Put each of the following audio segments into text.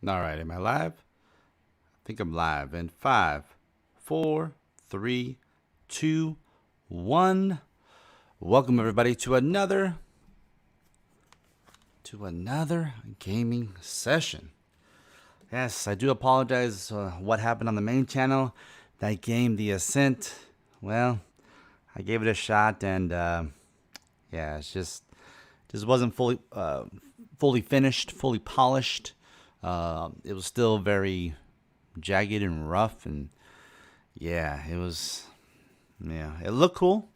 All right, am I live? I think I'm live in 5, 4, 3, 2, 1. Welcome everybody to another gaming session. Yes, I do apologize what happened on the main channel. That game, The Ascent, well, I gave it a shot and yeah, it's just wasn't fully finished, fully polished. It was still very jagged and rough, and yeah, it looked cool.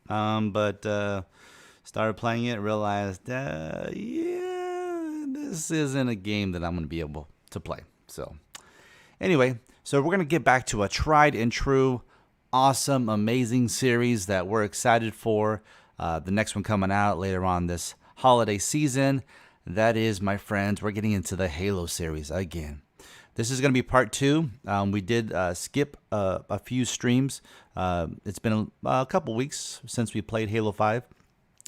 But started playing it, realized, yeah, this isn't a game that I'm gonna be able to play. So anyway, so we're gonna get back to a tried and true, awesome, amazing series that we're excited for. The next one coming out later on this holiday season. That is, my friends, we're getting into the Halo series again. This is going to be part 2. We did skip a few streams. It's been a couple weeks since we played Halo 5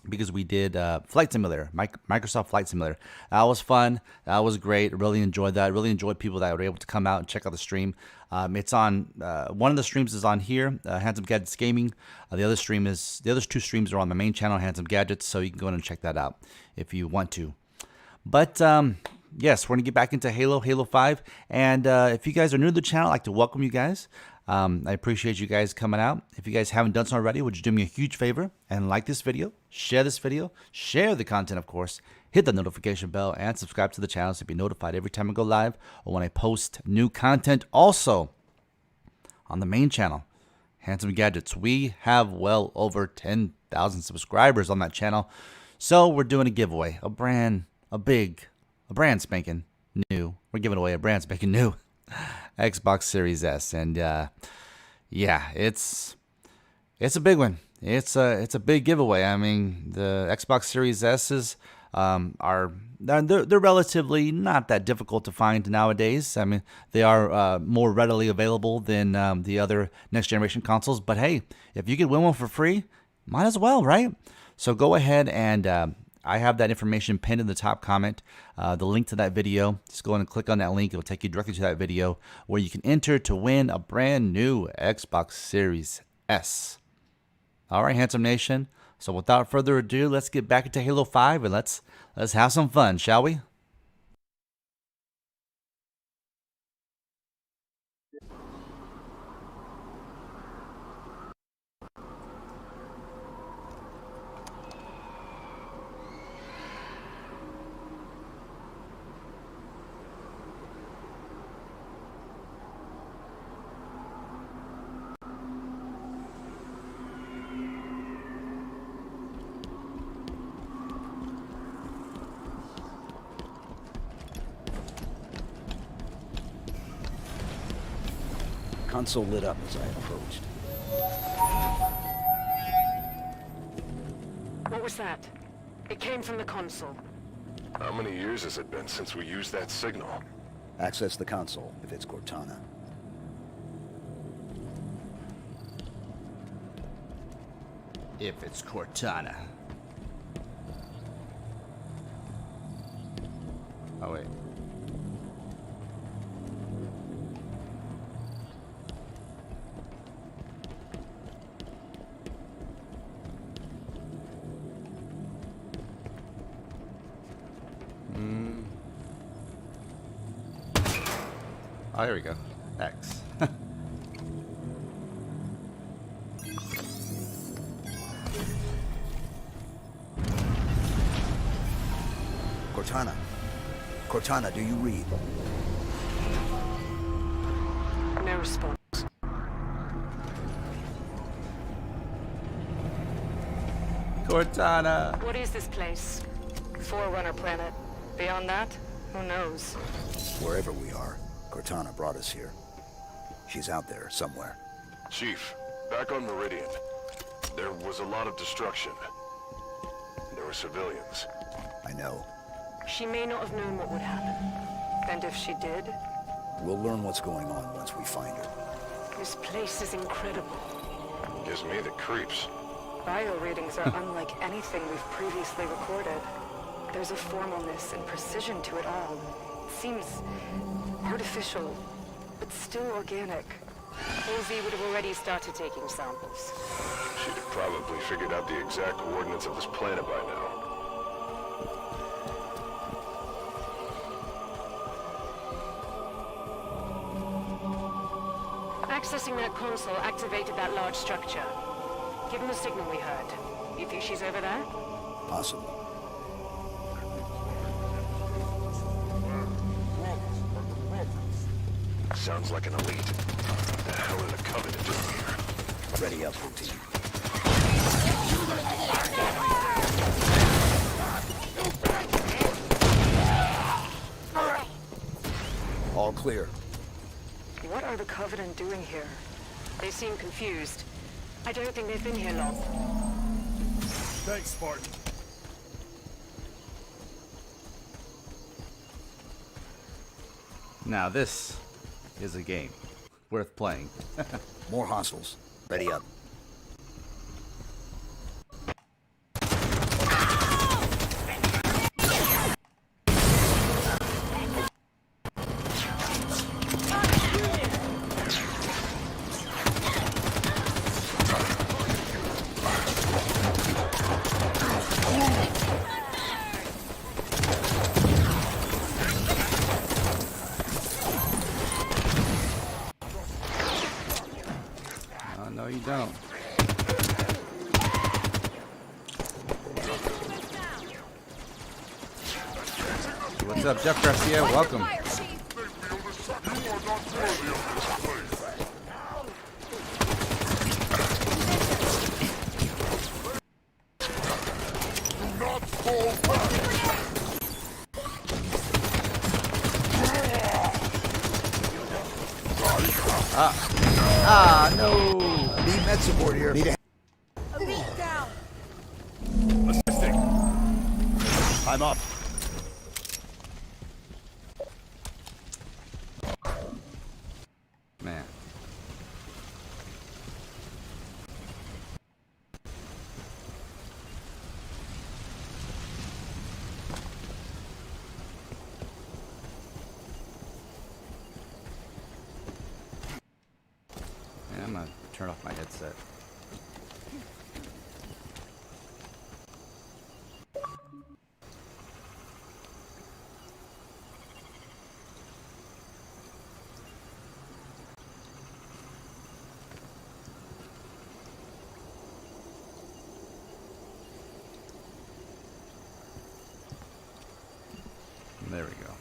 because we did Flight Simulator, Microsoft Flight Simulator. That was fun. That was great. Really enjoyed that. Really enjoyed people that were able to come out and check out the stream. It's on one of the streams is on here, Handsome Gadgets Gaming. The other 2 streams are on the main channel, Handsome Gadgets. So you can go in and check that out if you want to. But yes, we're going to get back into Halo 5. And if you guys are new to the channel, I'd like to welcome you guys. I appreciate you guys coming out. If you guys haven't done so already, would you do me a huge favor and like this video, share the content, of course, hit the notification bell, and subscribe to the channel so you'll be notified every time I go live or when I post new content. Also, on the main channel, Handsome Gadgets, we have well over 10,000 subscribers on that channel. So we're doing a giveaway, a brand spanking new. We're giving away a brand spanking new Xbox Series S, and yeah, it's a big one. It's a big giveaway. I mean, the Xbox Series S's they're relatively not that difficult to find nowadays. I mean, they are more readily available than the other next generation consoles. But hey, if you could win one for free, might as well, right? So go ahead and I have that information pinned in the top comment, the link to that video. Just go in and click on that link. It'll take you directly to that video where you can enter to win a brand new Xbox Series S. All right, Handsome Nation. So without further ado, let's get back into Halo 5 and let's have some fun, shall we? Console lit up as I approached. What was that? It came from the console. How many years has it been since we used that signal? Access the console if it's Cortana. If it's Cortana. Oh, wait. Oh, here we go. X. Cortana. Cortana, do you read? No response. Cortana. What is this place? Forerunner planet. Beyond that, who knows? Wherever we are, Cortana brought us here. She's out there somewhere. Chief, back on Meridian. There was a lot of destruction. There were civilians. I know. She may not have known what would happen. And if she did, We'll learn what's going on once we find her. this place is incredible. Gives me the creeps. Bio readings are unlike anything we've previously recorded. There's a formalness and precision to it all. seems artificial, but still organic. Halsey would have already started taking samples. She'd have probably figured out the exact coordinates of this planet by now. Accessing that console activated that large structure. Given the signal we heard, you think she's over there? Possible. Sounds like an elite. The hell did the Covenant do here? Ready up, team. All clear. What are the Covenant doing here? They seem confused. I don't think they've been here long. Thanks, Spartan. Now this is a game worth playing. More hostiles. Ready up. No, you don't. What's up, Jeff Garcia? Welcome. No. Need med support here. Need a Elite down. Assisting. I'm up. Man. I'm gonna turn off my headset. There we go.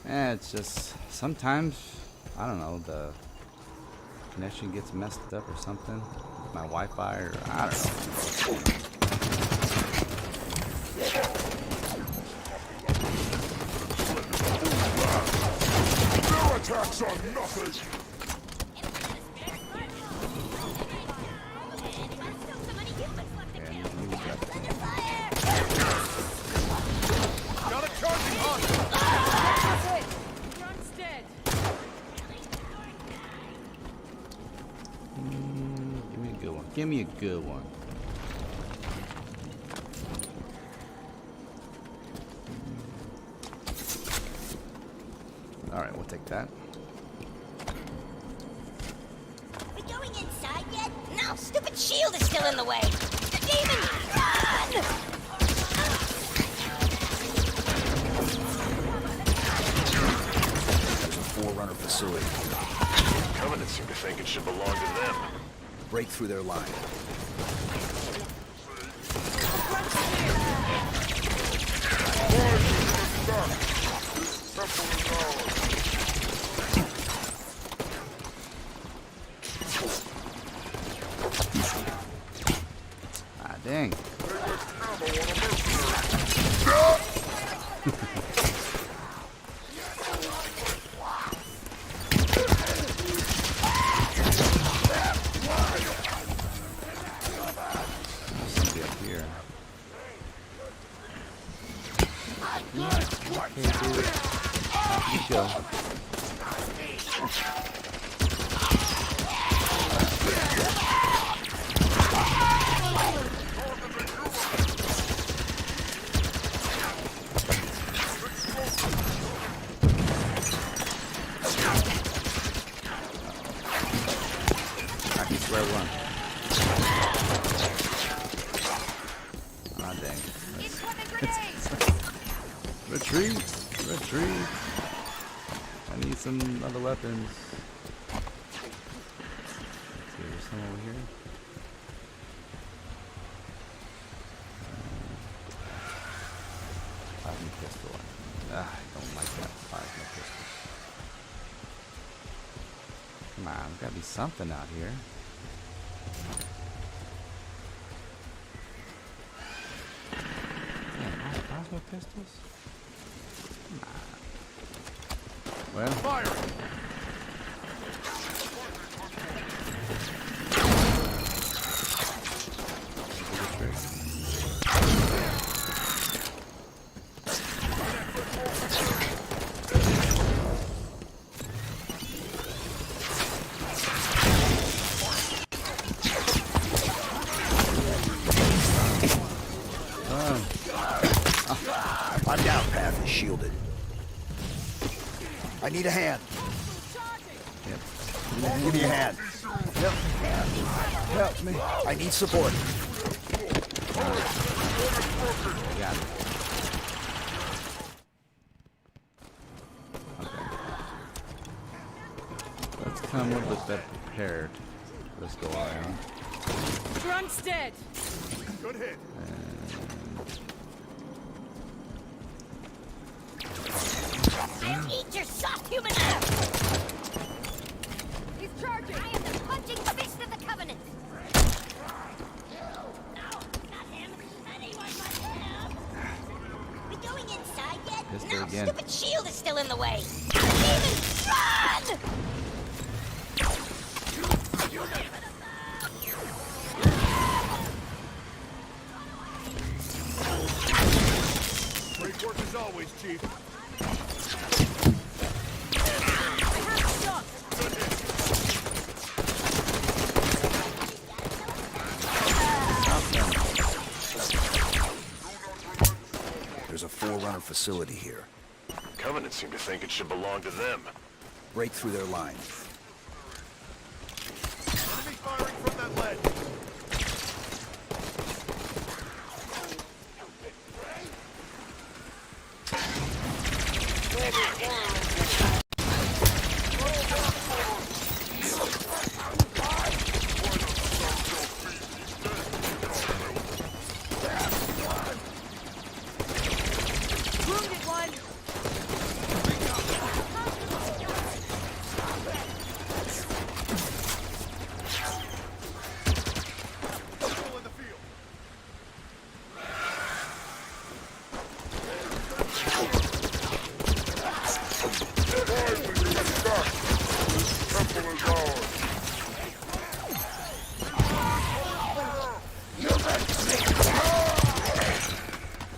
And it's just sometimes, I don't know, the connection gets messed up or something. My Wi-Fi or I don't know. Their attacks are nothing! Got a charging on! That's it. Front's dead. Give me a good one. Give me a good one. All right, we'll take that. We going inside yet? No, stupid shield is still in the way. The demon, run! There's a Forerunner facility. Covenant seem to think it should belong to them. Break through their line. Ah, dang. Somebody up here. Okay, dude. Off you go. Ah, dang. Incoming grenades! Retreat! Retreat! I need some other weapons. Let's see, there's some over here. Plasma pistol. I don't like that plasma pistol. Come on, there's gotta be something out here. Yeah, plasma pistols? Come on. Well, Fire! My down path is shielded. I need a hand. yep. Give me a hand. Help. Help me. I need support. I got it. Okay. Let's come a little bit prepared. Let's go around. Drunk's dead! Good hit. I'll eat your soft human ass! He's charging! I am the punching fist of the Covenant! No, not him! Anyone but him! We going inside yet? Pistol No, again. stupid shield is still in the way! Demon, run! Great work as always, Chief. There's a Forerunner facility here. Covenant seem to think it should belong to them. Break through their line. Enemy firing from that ledge. Wounded one! Still in the field.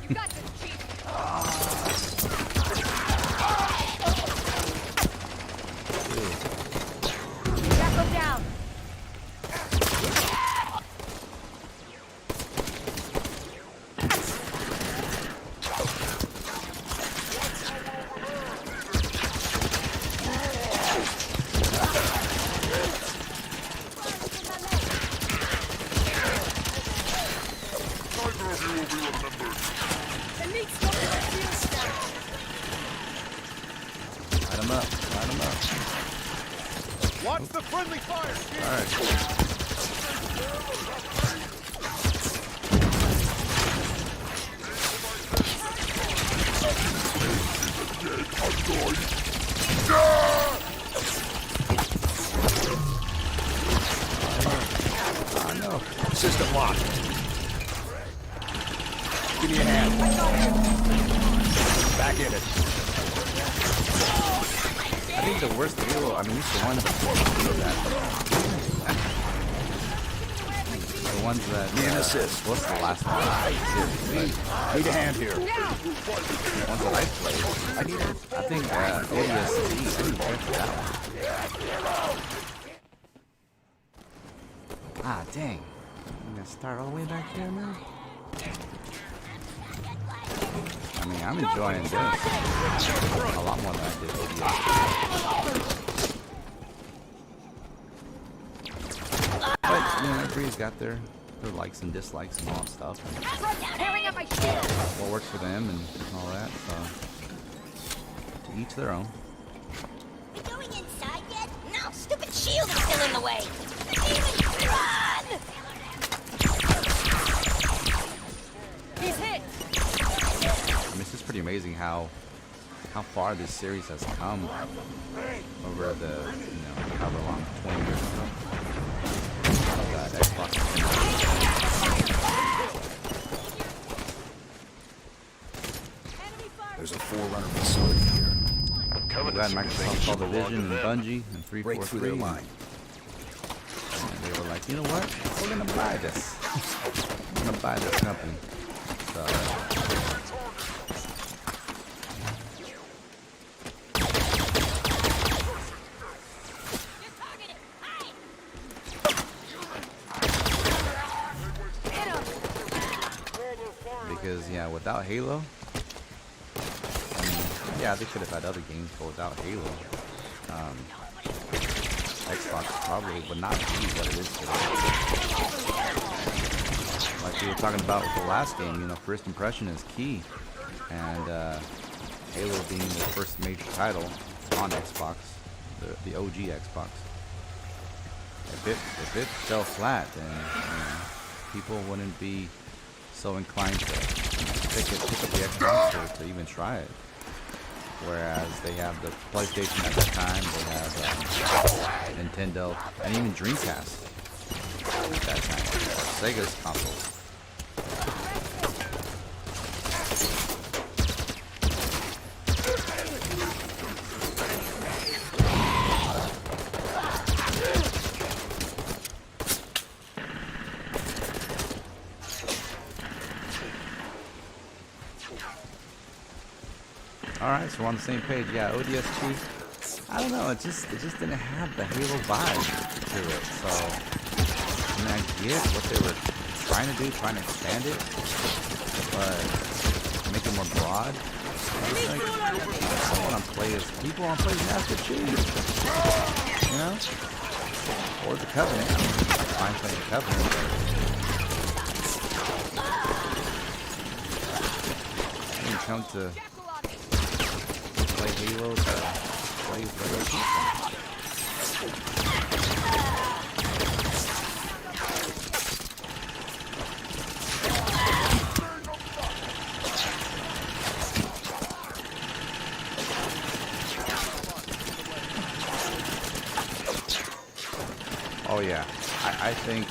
You got this, Chief! Jackal down! Neither of you will be remembered. The meat's going to the field stack! Light him up. Light him up. Watch the friendly fire, Chief. Alright. Oh no. System locked. Give me a hand. Back in it. I think the worst deal, I mean, it's the ones that do that. The ones that. Need an assist. What's the last one? Need a hand here. The ones that I played. I need a... I think ODST. I didn't care for that one. Ah, dang. I'm gonna start all the way back here now. I mean, I'm enjoying this a lot more than I did ODST. But, you know, everybody's got their their likes and dislikes and all that stuff, and Tearing up my shield! what works for them and all that. So to each their own. We going inside yet? No, stupid shield is still in the way. The demon, run! He's hit! I mean, it's just pretty amazing how far this series has come over the, however long, 20 years ago. That Xbox. There's a Forerunner facility here. We Covenant got seems Microsoft like called you belong Division to and them. Bungie and Break through 343. their line. And they were like, you know what? We're gonna buy this. We're gonna buy this company. So because yeah, without Halo, I mean, yeah, they could have had other games, but without Halo, Xbox probably would not be what it is today. Like we were talking about with the last game, first impression is key, and Halo being the first major title on Xbox, the OG Xbox. If it fell flat, then people wouldn't be so inclined to pick up the Xbox to even try it. Whereas they have the PlayStation at that time, they have Nintendo, and even Dreamcast at that time, or Sega's consoles. Alright, so we're on the same page. Yeah, ODST. I don't know, it just didn't have the Halo vibe to it. So I mean, I get what they were trying to do, trying to expand it, but make it more broad. Like, I want to play as people want to play as Master Chief, or the Covenant. I mean, I'm fine playing the Covenant. I didn't come to play Halo to play with other people. Oh yeah, I think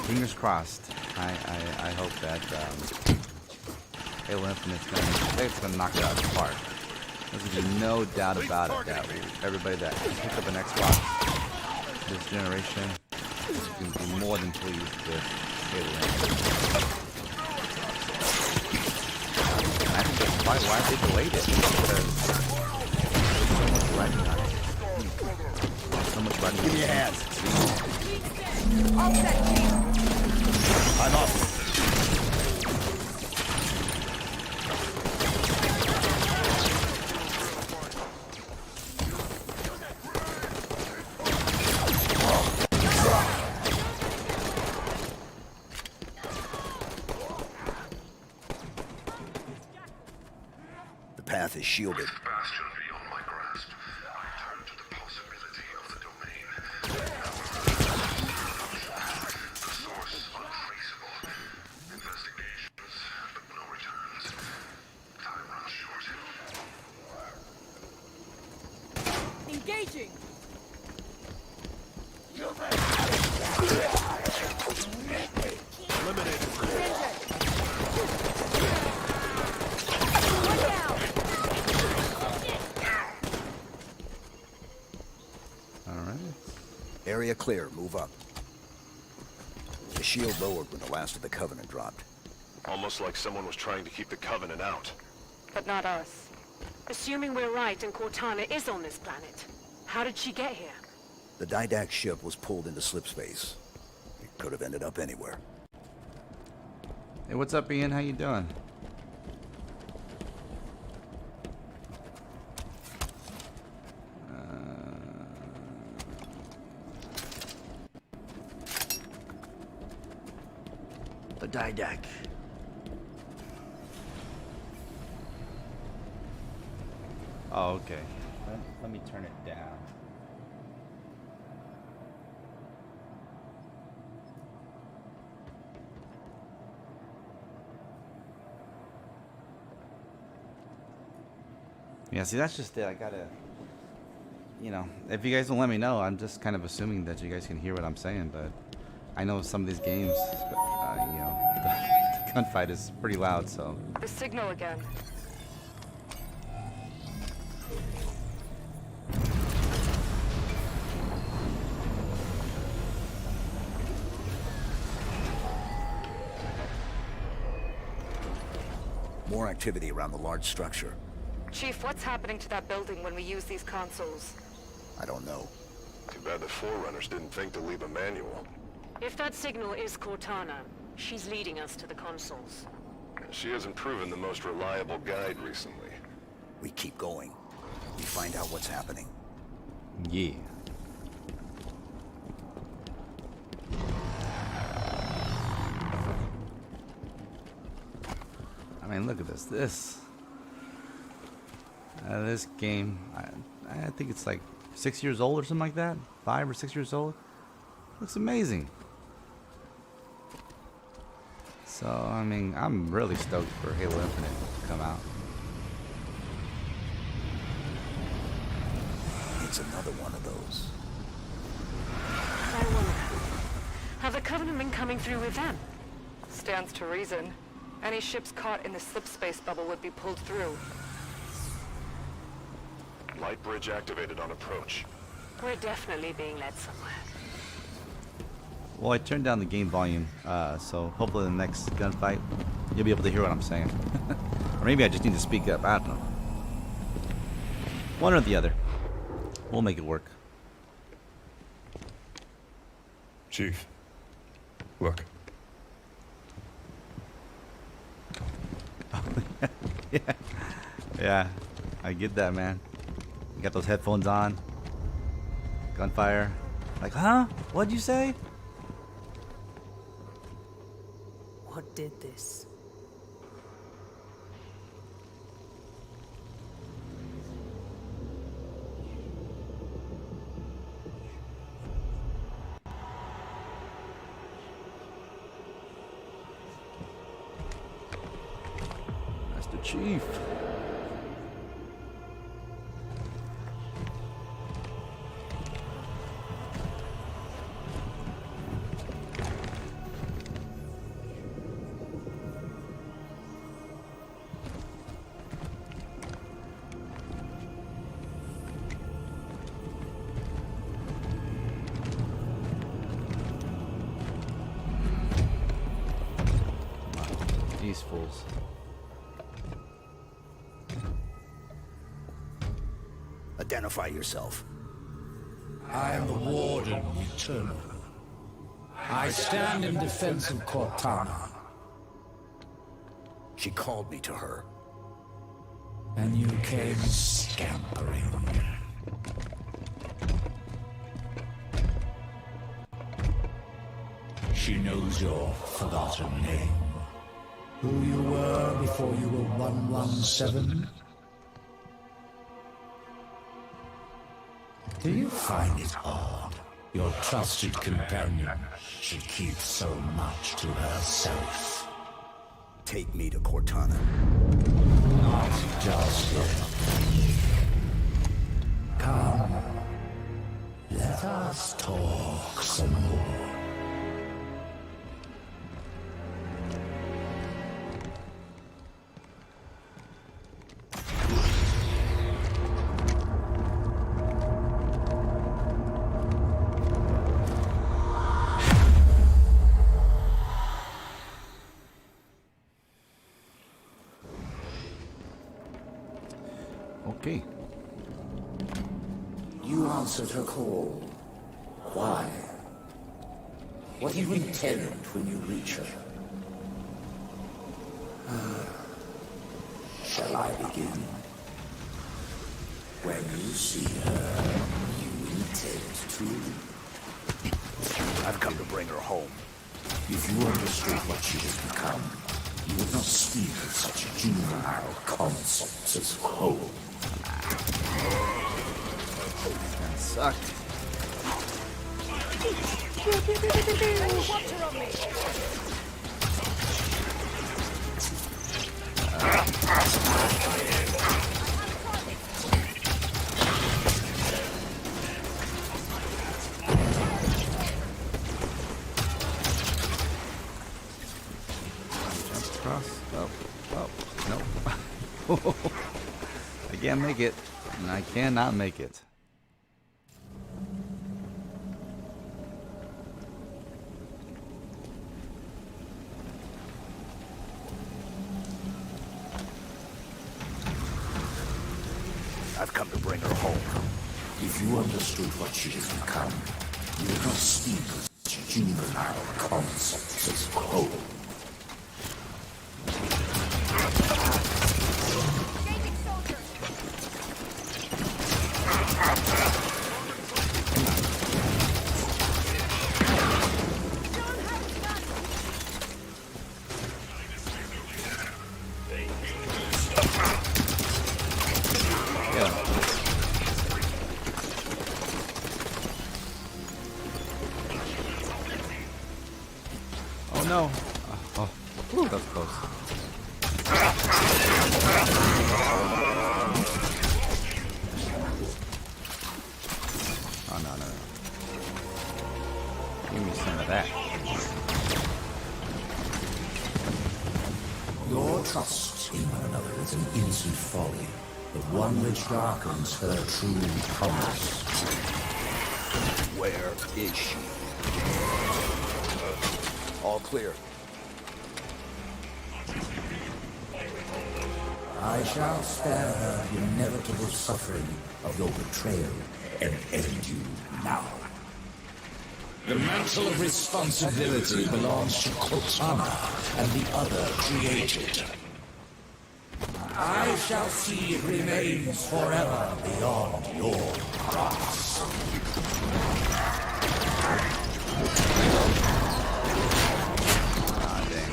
fingers crossed. I hope that Halo Infinite's gonna knock it out of the park. There's gonna be no doubt about it that everybody that picked up an Xbox this generation is gonna be more than pleased with Halo Infinite. And I think that's probably why they delayed it, because there's so much writing on it. So much writing. Give me a hand. All set, Chief! I'm up. The path is shielded. Bastion beyond my grasp. I turn to the possibility of the domain. The source untraceable. Investigations, but no returns. Time runs short. Engaging! Area clear. Move up. The shield lowered when the last of the Covenant dropped. Almost like someone was trying to keep the Covenant out. But not us. Assuming we're right and Cortana is on this planet, how did she get here? The Didac ship was pulled into slipspace. It could have ended up anywhere. Hey, what's up, Ian? How you doing? Die deck. Oh, okay. Let me turn it down. Yeah, see, that's just it. I gotta, you know, if you guys don't let me know, I'm just kind of assuming that you guys can hear what I'm saying, but I know some of these games, you know, the gunfight is pretty loud, so. The signal again. More activity around the large structure. Chief, what's happening to that building when we use these consoles? I don't know. Too bad the Forerunners didn't think to leave a manual. If that signal is Cortana, she's leading us to the consoles. She hasn't proven the most reliable guide recently. We keep going. We find out what's happening. Yeah. I mean, look at this. This game, I think it's like 6 years old or something like that. 5 or 6 years old. Looks amazing. So, I mean, I'm really stoked for Halo Infinite to come out. It's another one of those. I wonder, have the Covenant been coming through with them? Stands to reason. Any ships caught in the slip space bubble would be pulled through. Light bridge activated on approach. We're definitely being led somewhere. Well, I turned down the game volume, so hopefully the next gunfight, you'll be able to hear what I'm saying. Or maybe I just need to speak up, I don't know. One or the other. We'll make it work. Chief, look. Yeah, I get that, man. You got those headphones on. Gunfire. Like, huh? What'd you say? What did this? That's the chief. These fools. Identify yourself. I am the Warden Eternal. I stand in defense of Cortana. She called me to her. And you came scampering. She knows your forgotten name. Who you were before you were 117? Do you find it odd your trusted companion should keep so much to herself? Take me to Cortana. Not just yet. Come. Let us talk some more. Okay. You answered her call. Why? What do you intend when you reach her? Shall I begin? When you see her, you intend to. I've come to bring her home. If you understood what she has become, you would not speak of such juvenile concepts as home. That sucked. Watch her on me. Cross. Oh, no. I can't make it. And I cannot make it. I've come to bring her home. If you understood what she has become, you would not speak of such juvenile concepts as home. Engaging soldiers. Don't have a gun. Yeah. Oh no. Oh, whew, that's close. Oh no, no, no. Give me some of that. Your trust in one another is an innocent folly, but one which darkens her true promise. Where is she? All clear. I shall spare her the inevitable suffering of your betrayal and end you now. The mantle of responsibility belongs to Cortana and the other created. I shall see it remains forever beyond your grasp. Ah, dang.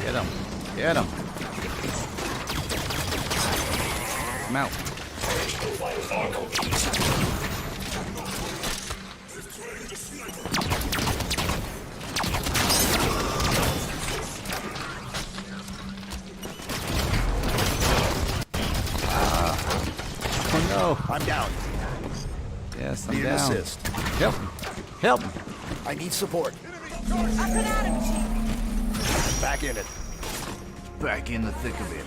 Get him. Get him. Come out. Oh no. I'm down. Yes, I'm Need an down. assist. Help me. Help me. I need support. Up and at him. Back in it. Back in the thick of it.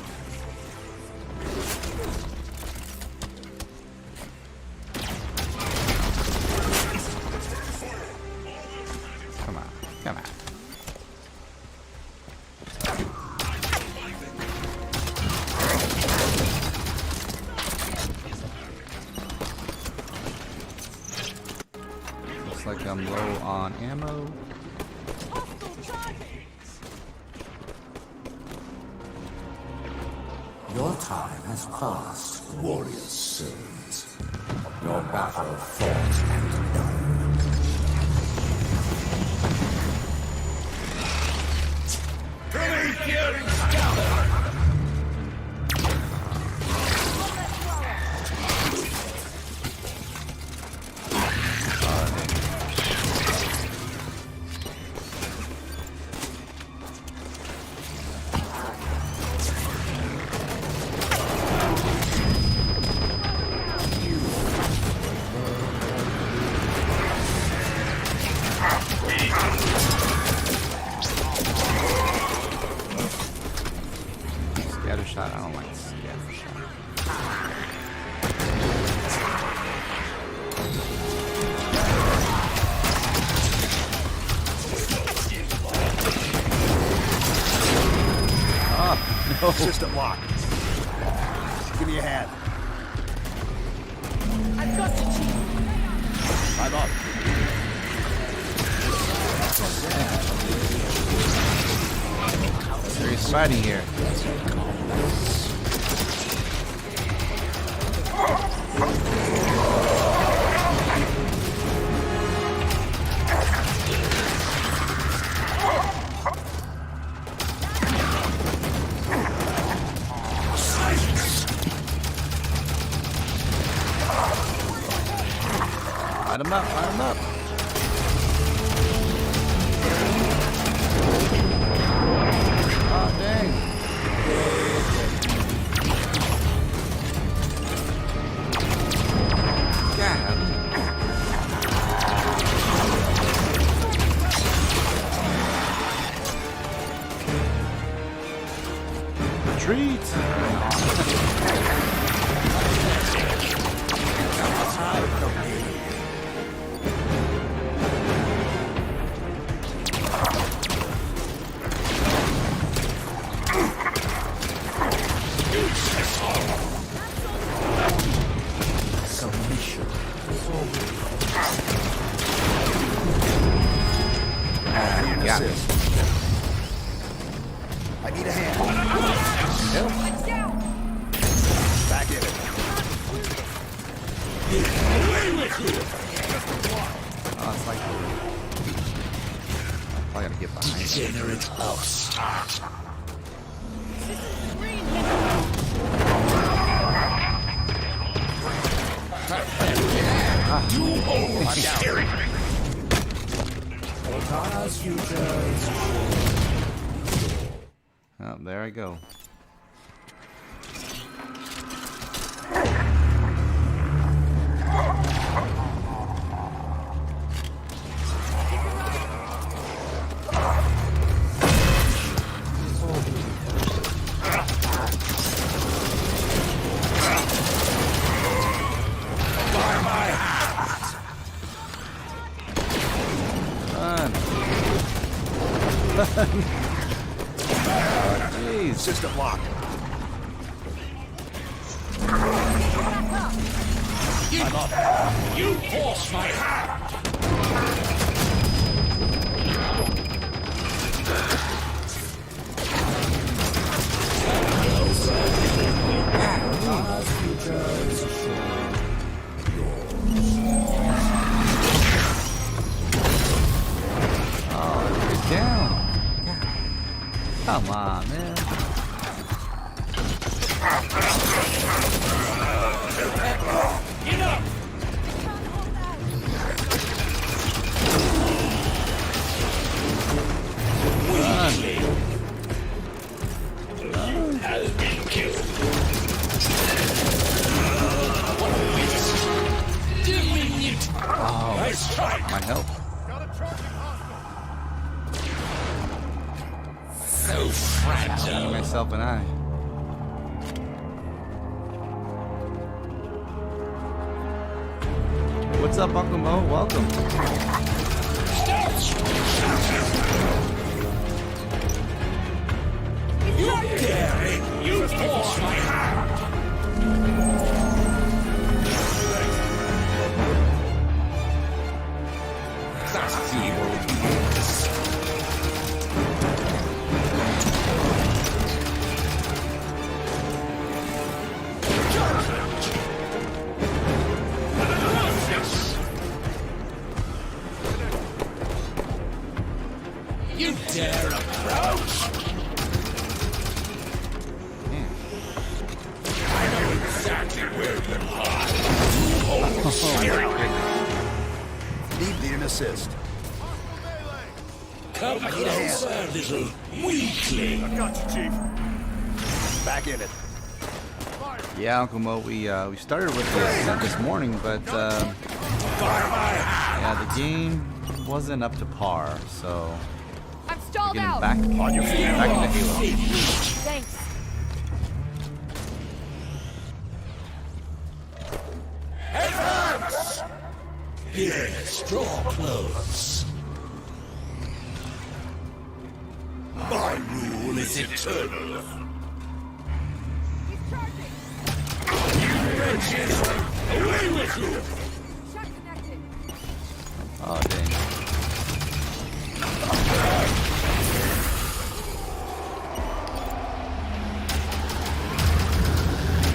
Come on. Come on. Looks like I'm low on ammo. Hostile charging. Your time has passed, warrior souls. Your battle fought and done. no. System lock. Give me a hand. I've got you, Chief. I'm up. Serious fighting here. Light him up, light him up. Oh, dang. God. Retreat. Submission. Yeah. I need a hand. Back in it. Oh, it's like I gotta get behind it. Degenerate house. You almost scary. Cortana's future is Oh, there I go. Jeez. System lock. I'm up. You force my hand! Cortana's future is assured. Oh, you're down. Yeah. Come on, man. Get up! Has been killed. Oh, Nice try. my help. So Me, fragile. myself, and I. What's up, Uncle Mo? Welcome. You dare it! You force my hand! That's evil. You dare approach? I know exactly where you hide. Need an assist. Come closer, little weakling. I got you, Chief. Back in it. Yeah, Uncle Mo, we started with this this morning, but yeah, the game wasn't up to par, so I'm we're stalled getting out. back into Halo. Thanks. Advance! Yes, draw close. My rule is eternal. wretches! Away with you! Shot connected. Oh, dang.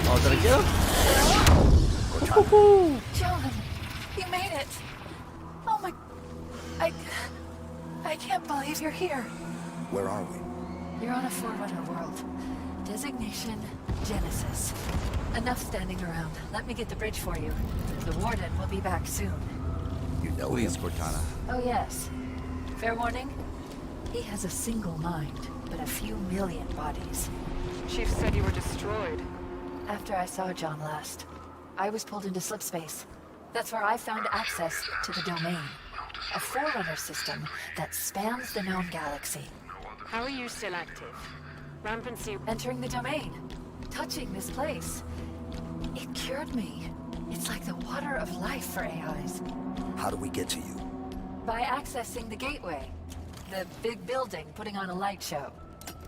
Oh, did I get him? John, you made it. Oh my... I can't believe you're here. Where are we? You're on a Forerunner world. Designation, Genesis. Enough standing around. Let me get the bridge for you. The Warden will be back soon. You know Please, him? Cortana. Oh yes. Fair warning? He has a single mind, but a few million bodies. Chief said you were destroyed. After I saw John last, I was pulled into slipspace. That's where I found access to the domain. A Forerunner system that spans the known galaxy. How are you still active? Rampancy. Entering the domain, touching this place. It cured me. It's like the water of life for AIs. How do we get to you? By accessing the gateway. The big building putting on a light show.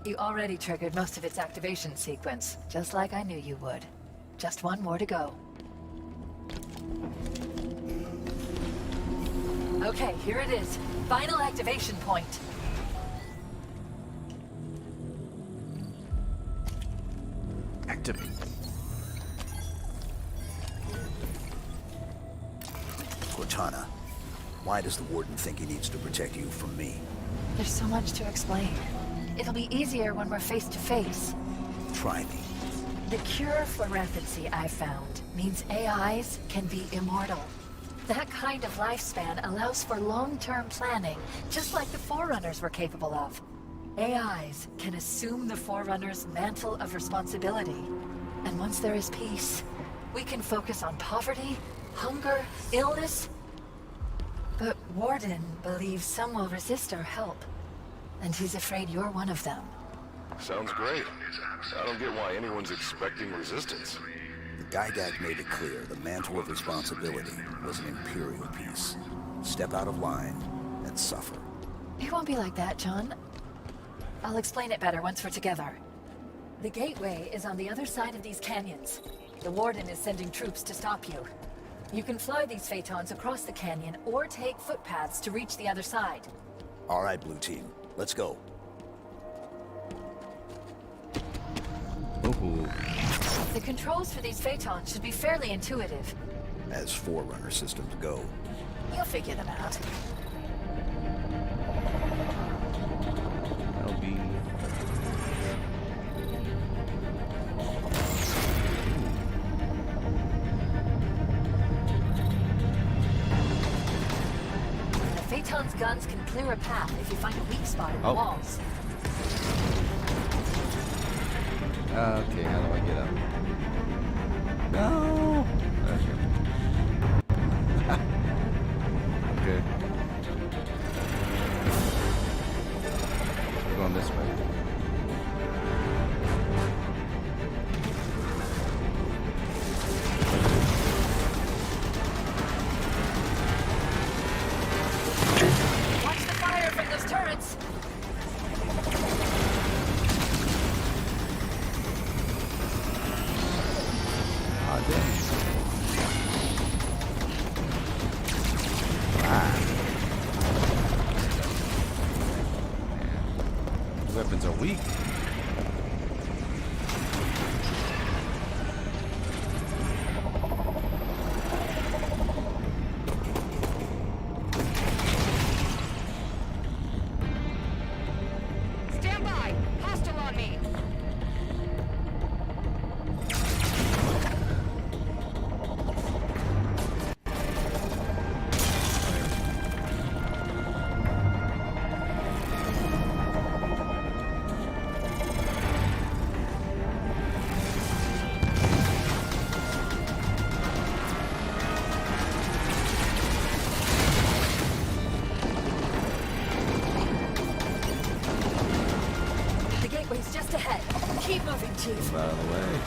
You already triggered most of its activation sequence, just like I knew you would. Just one more to go. Okay, here it is. Final activation point. Activate. Cortana, why does the Warden think he needs to protect you from me? There's so much to explain. It'll be easier when we're face to face. Try me. The cure for rampancy I've found means AIs can be immortal. That kind of lifespan allows for long-term planning, just like the Forerunners were capable of. AIs can assume the Forerunner's mantle of responsibility. And once there is peace, we can focus on poverty, hunger, illness. But Warden believes some will resist our help. And he's afraid you're one of them. Sounds great. I don't get why anyone's expecting resistance. The Gygax made it clear the mantle of responsibility was an Imperial piece. Step out of line and suffer. It won't be like that, John. I'll explain it better once we're together. The gateway is on the other side of these canyons. The Warden is sending troops to stop you. You can fly these phaetons across the canyon or take footpaths to reach the other side. All right, Blue Team. Let's go. Ooh. The controls for these phaetons should be fairly intuitive. As Forerunner systems go. You'll figure them out. That'll be. The phaeton's guns can clear a path if you find a weak spot in the walls. Okay, how do I get up? No! Okay. We're going this way. Watch the fire from those turrets! Oh, dang. Wow. Man. These weapons are weak. Stand by! Hostile on me! The gateway's just ahead. Keep moving, Chief. Move out of the way.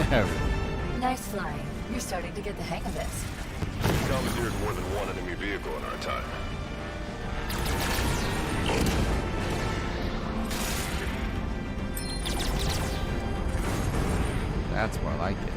whatever. Nice flying. You're starting to get the hang of this. Commandeered more than one enemy vehicle in our time. That's more like it.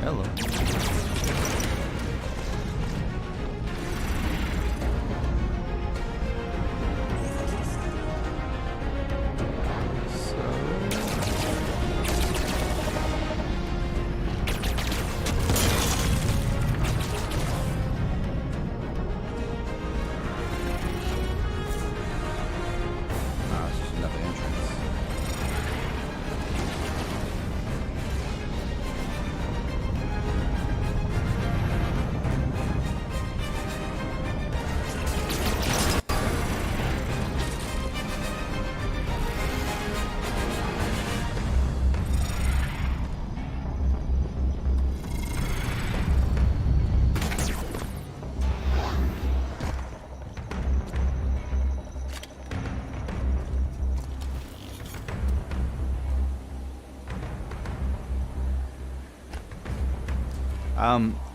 Hello. It's just another entrance.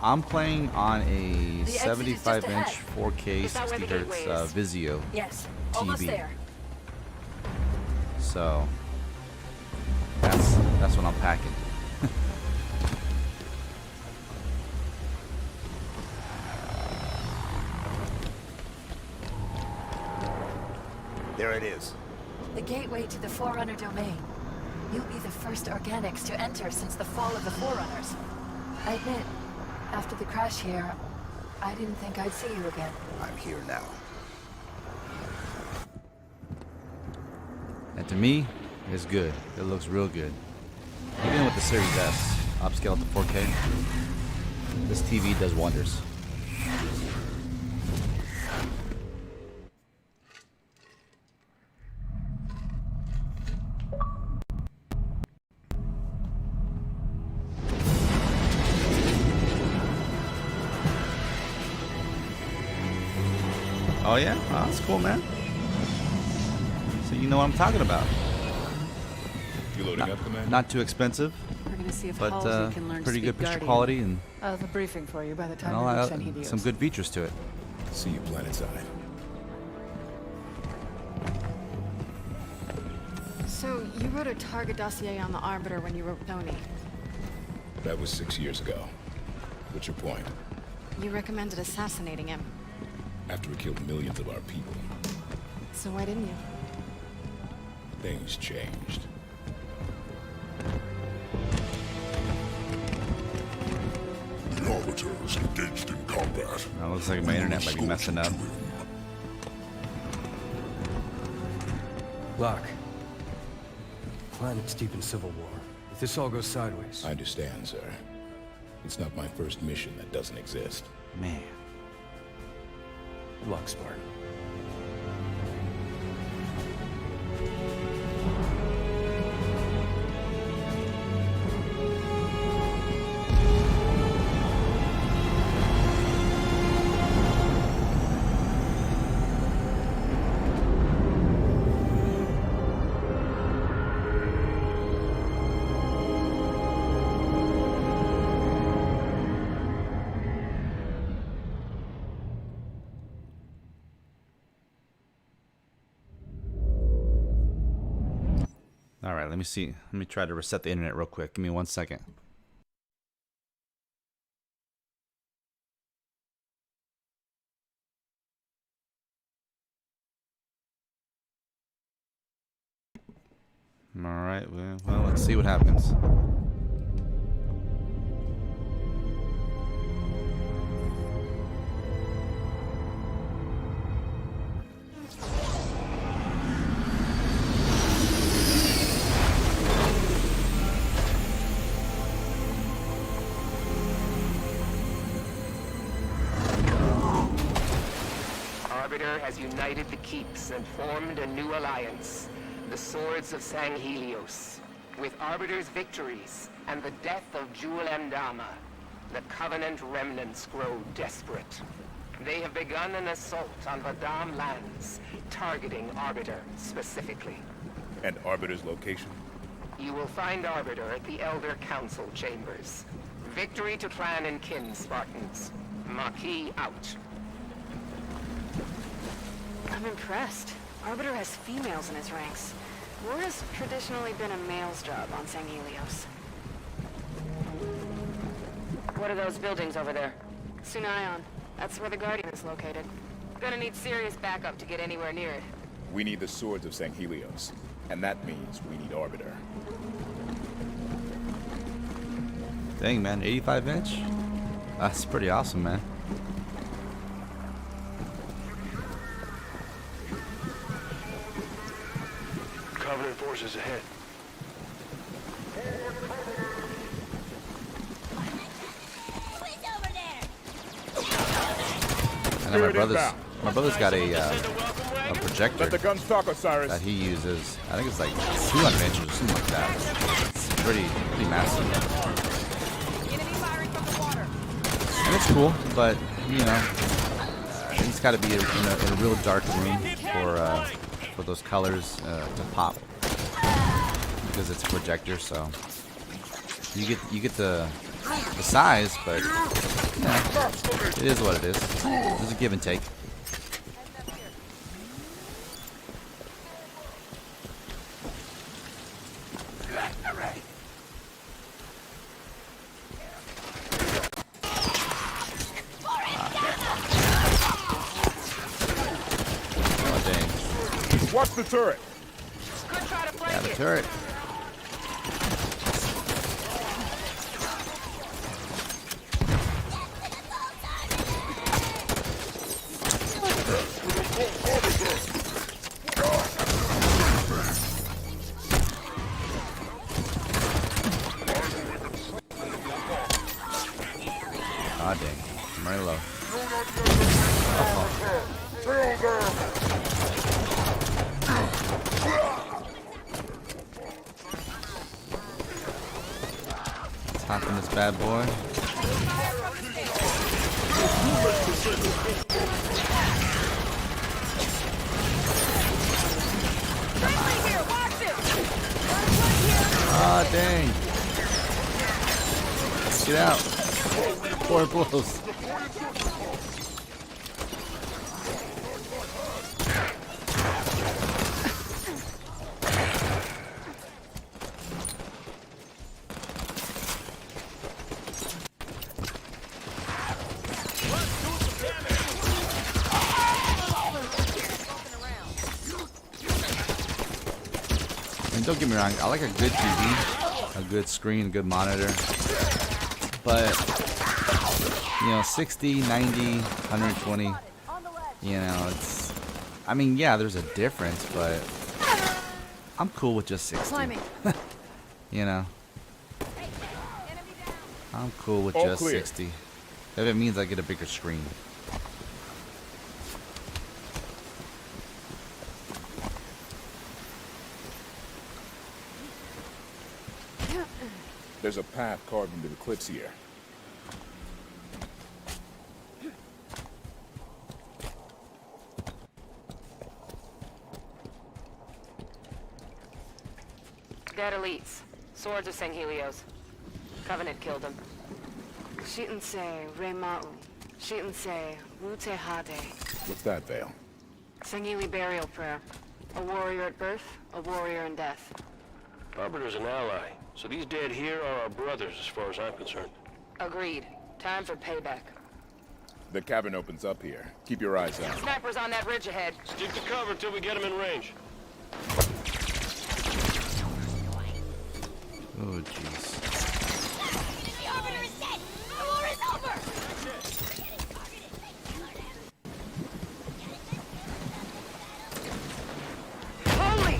I'm playing on a The exit is just 75-inch ahead. 4K Is that where 60 the gateway hertz is? Vizio Yes, almost TV. there. So that's what I'm packing. There it is. The gateway to the Forerunner domain. You'll be the first organics to enter since the fall of the Forerunners. I admit, after the crash here, I didn't think I'd see you again. I'm here now. And to me, it's good. It looks real good. Even with the Series S upscaled to 4K, this TV does wonders. Oh yeah? Oh, that's cool, man. So you know what I'm talking about. You loading up, Commander? Not too expensive, We're gonna see if but Halsey can learn pretty to good speak picture Guardian. quality and I'll have a briefing for you by the time all we reach that, San and Helios. some good features to it. See you planetside. So, you wrote a target dossier on the Arbiter when you wrote Tony. That was 6 years ago. What's your point? You recommended assassinating him. After he killed millions of our people, So why didn't you? things changed. The Arbiters engaged in combat. It looks like my internet might be messing up. Locke. Planet's deep in civil war. If this all goes sideways... I understand, sir. It's not my first mission that doesn't exist. Man. Good luck, Spartan. All right, let me see. Let me try to reset the internet real quick. Give me 1 second. All right, well, let's see what happens. has united the keeps and formed a new alliance, the Swords of Sanghelios. With Arbiter's victories and the death of Jewel Mdama, the Covenant remnants grow desperate. They have begun an assault on Vadam lands, targeting Arbiter specifically. And Arbiter's location? You will find Arbiter at the Elder Council chambers. Victory to clan and kin, Spartans. Maquis out. I'm impressed. Arbiter has females in his ranks. War has traditionally been a male's job on Sanghelios. What are those buildings over there? Sunaion. That's where the Guardian is located. Gonna need serious backup to get anywhere near it. We need the Swords of Sanghelios. And that means we need Arbiter. Dang, man, 85 inch? That's pretty awesome, man. Covenant forces ahead. I know my brother's got a projector Let the guns talk, Osiris. that he uses. I think it's like 200 inches or something like that. It's pretty massive. And it's cool, but you know, it's got to be in a real dark room for those colors to pop, because it's a projector. So you get the size, but yeah, it is what it is. There's a give and take. Watch the turret. Yeah, the turret. Ah, dang. I'm running low. Hop in this bad boy. Ah, dang. Get out. 4 blows. Don't get me wrong, I like a good TV, a good screen, a good monitor, but you know, 60, 90, 120, you know, it's, I mean, yeah, there's a difference, but I'm cool with just 60. You know, I'm cool with just 60 if it means I get a bigger screen. There's a path carved into the cliffs here. Dead elites. Swords of Sanghelios. Covenant killed them. Shitunse Rema'u. Shitunse Wutehade. What's that, Vale? Sangheli burial prayer. A warrior at birth, a warrior in death. Arbiter's an ally, so these dead here are our brothers as far as I'm concerned. Agreed. Time for payback. The cavern opens up here. Keep your eyes out. Snipers on that ridge ahead. Stick to cover until we get them in range. Oh, jeez. The Arbiter is dead! The war is over! Holy!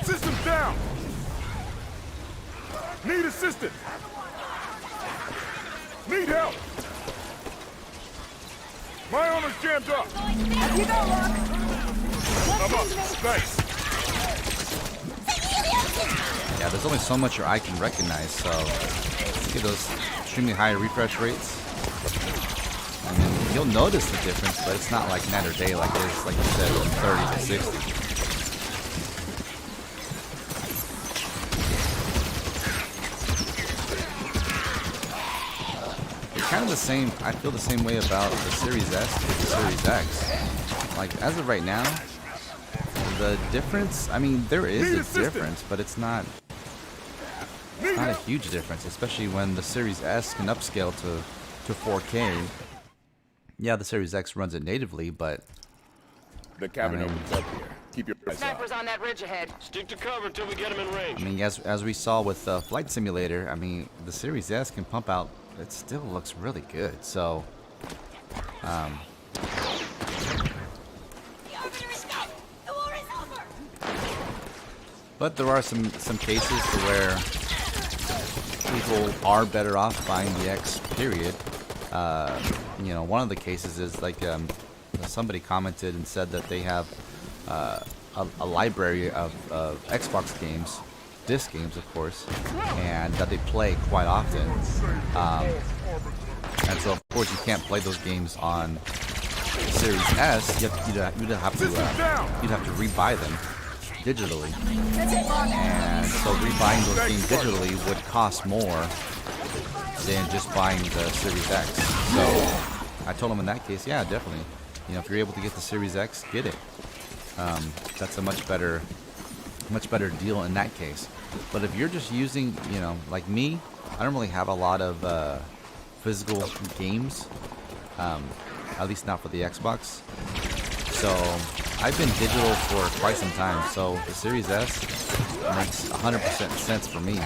System down! Need assistance! help! My armor's jammed up! Up you go, Locke! I'm up. Thanks. Yeah, there's only so much your eye can recognize, so you get those extremely high refresh rates. I mean, you'll notice the difference, but it's not like night or day like this, like you said, from 30 to 60. Kind of the same. I feel the same way about the Series S to the Series X. Like, as of right now, the difference, I mean, there is a difference, but it's not a huge difference, especially when the Series S can upscale to 4K. Yeah, the Series X runs it natively, but the cabin opens up here. Keep your eyes out. Snipers on that ridge ahead. Stick to cover until we get them in range. I mean, as we saw with Flight Simulator, I mean, the Series S can pump out. It still looks really good. So, but there are some cases to where people are better off buying the X. Period. You know, one of the cases is like somebody commented and said that they have a library of Xbox games. Disc games, of course, and that they play quite often, and so of course you can't play those games on the Series S. You'd have to rebuy them digitally, and so rebuying those games digitally would cost more than just buying the Series X. So I told them in that case, yeah, definitely. You know, if you're able to get the Series X, get it. That's a much better deal in that case. But if you're just using, you know, like me, I don't really have a lot of physical games, at least not for the Xbox. So I've been digital for quite some time. So the Series S makes 100% sense for me.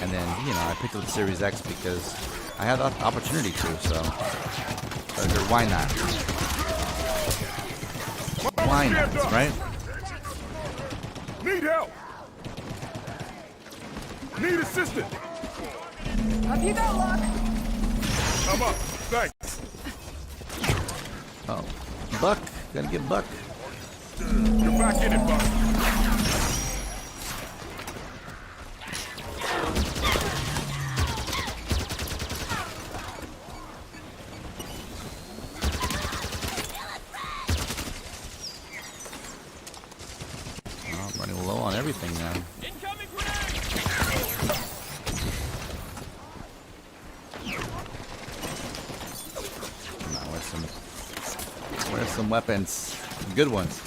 And then, you know, I picked up the Series X because I had the opportunity to. So I figured, why not? Why not, right? Need help! Need assistance! Up you go, Locke! I'm up. Thanks. Oh, Buck. Gotta get Buck. You're back in it, Buck. Oh, I'm running low on everything now. Where's some weapons? Some good ones.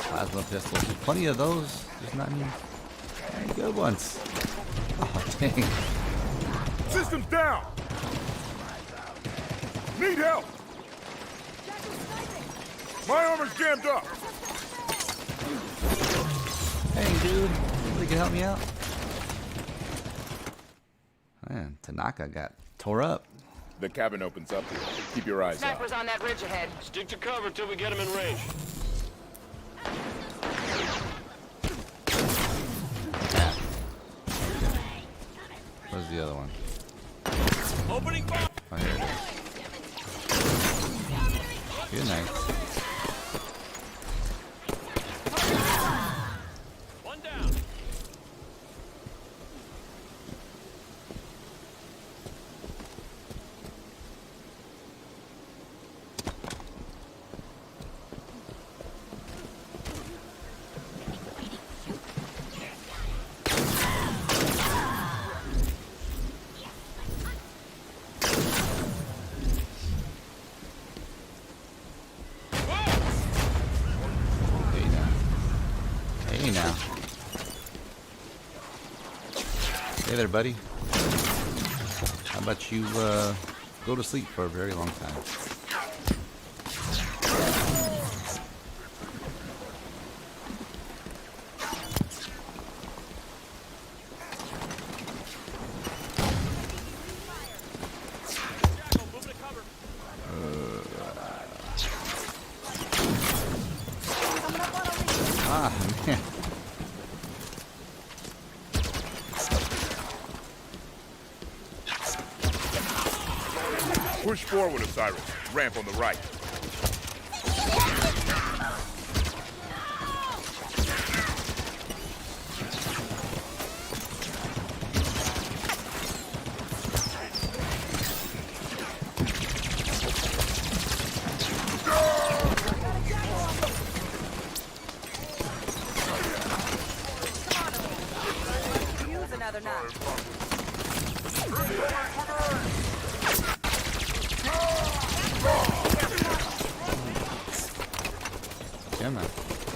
Plasma pistols. There's plenty of those. There's not any good ones. Oh, dang. Systems down! Need help! My armor's jammed up! Hey, dude. Somebody can help me out? Man, Tanaka got tore up. The cabin opens up here. Keep your eyes out. Snipers on that ridge ahead. Stick to cover until we get them in range. Where's the other one? Opening fire. Oh, here it is. Good night. One down. Hey now. Hey there, buddy. How about you go to sleep for a very long time? Ah, man. Push forward, Osiris. Ramp on the right. Use another knot. Yeah, man.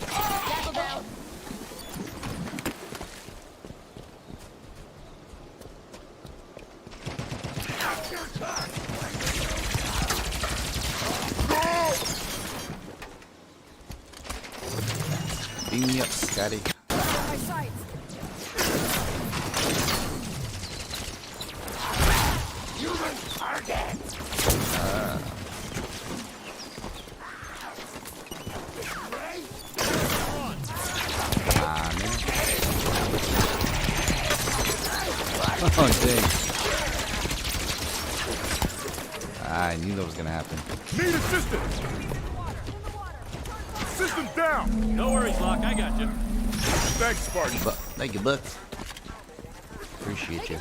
Tackle down. Beam me up, Scotty. My sights. Ah, man. Oh, dang. I knew that was gonna happen. Need assistance! Systems down! No worries, Locke. I got you. Thanks, Spartan. Thank you, Buck. Appreciate you.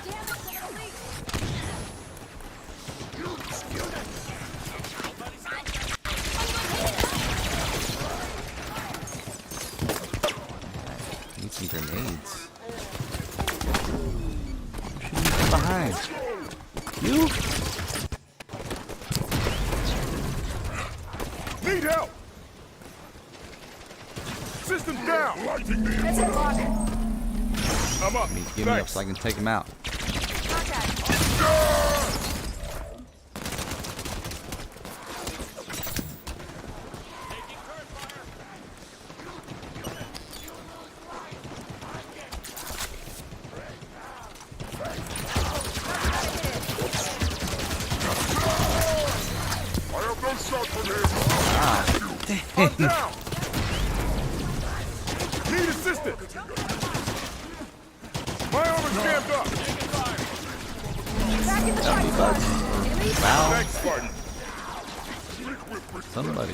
Need some grenades. Shooting from behind. You? Need help! Systems down! It's a block. I'm up. Give me up so I can take him out. I have no shot for him. Ah, I'm down! Need assistance! My armor's jammed up! wow. Thanks, Spartan. Somebody.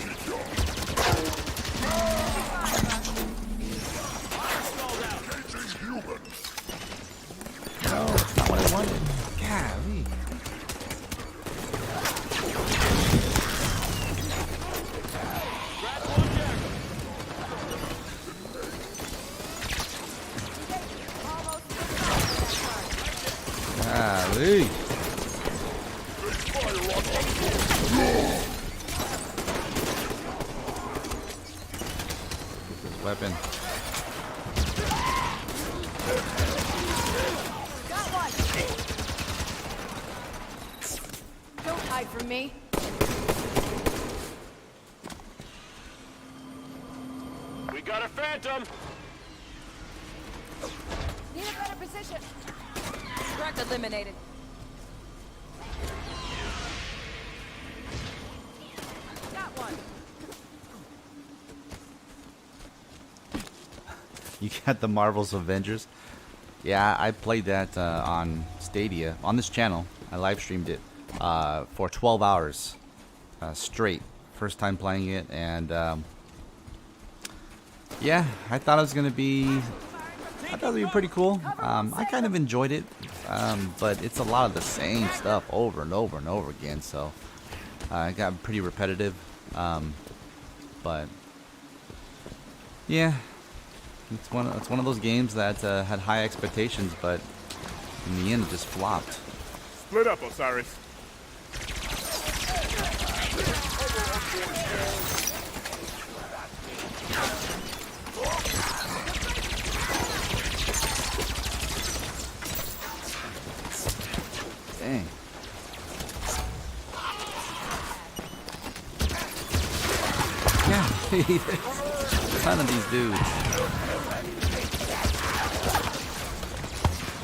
No, it's not what I wanted. Golly. Golly. Weapon. Got one. Don't hide from me. We got a phantom. Need a better position. Struck eliminated. Got one. You got the Marvel's Avengers? Yeah, I played that on Stadia, on this channel. I live streamed it for 12 hours straight. First time playing it, and yeah, I thought it was gonna be. I thought it would be pretty cool. I kind of enjoyed it, but it's a lot of the same stuff over and over and over again. So it got pretty repetitive. But yeah. It's one of those games that had high expectations, but in the end it just flopped. Split up, Osiris. Dang. Yeah, a ton of these dudes.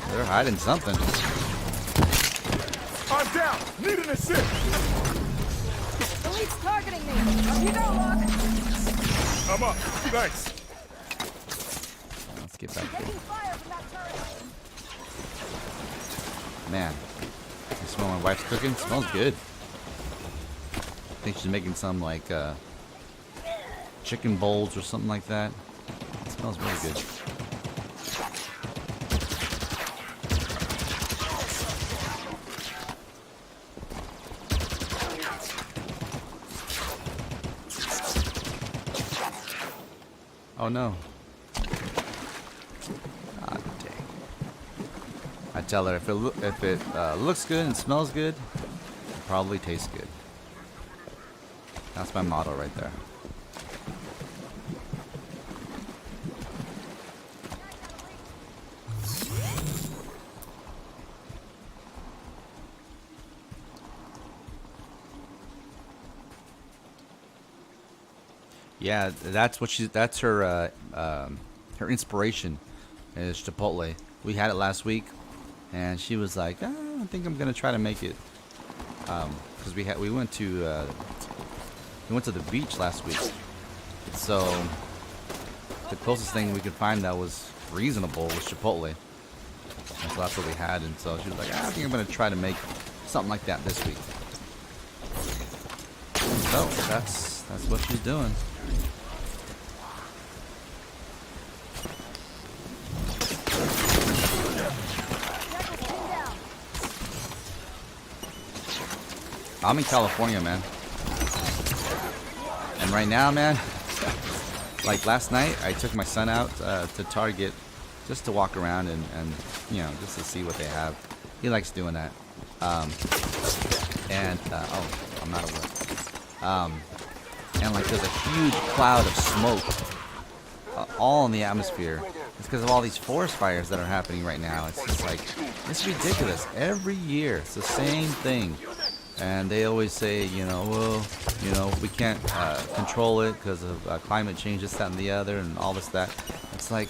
They're hiding something. I'm down! Need an assist! Elite's targeting me. You go, Locke. I'm up. Thanks. Let's get back there. Taking fire from that turret. Man, you smell my wife's cooking? Smells good. think she's making some like chicken bowls or something like that. It smells really good. Oh no. Ah, dang. I tell her if it looks good and smells good, it probably tastes good. That's my motto right there. Yeah, that's what that's her her inspiration is Chipotle. We had it last week, and she was like, I think I'm gonna try to make it, because we went to the beach last week, so the closest thing we could find that was reasonable was Chipotle, and so that's what we had. And so she was like, I think I'm gonna try to make something like that this week. So that's what she's doing. I'm in California, man. And right now, man, like last night, I took my son out to Target just to walk around and you know, just to see what they have. He likes doing that. Oh, I'm not aware. And like there's a huge cloud of smoke all in the atmosphere. It's because of all these forest fires that are happening right now. It's just like, it's ridiculous. Every year, it's the same thing. And they always say, you know, well, you know, we can't control it because of climate change, this, that, and the other, and all this, that. It's like,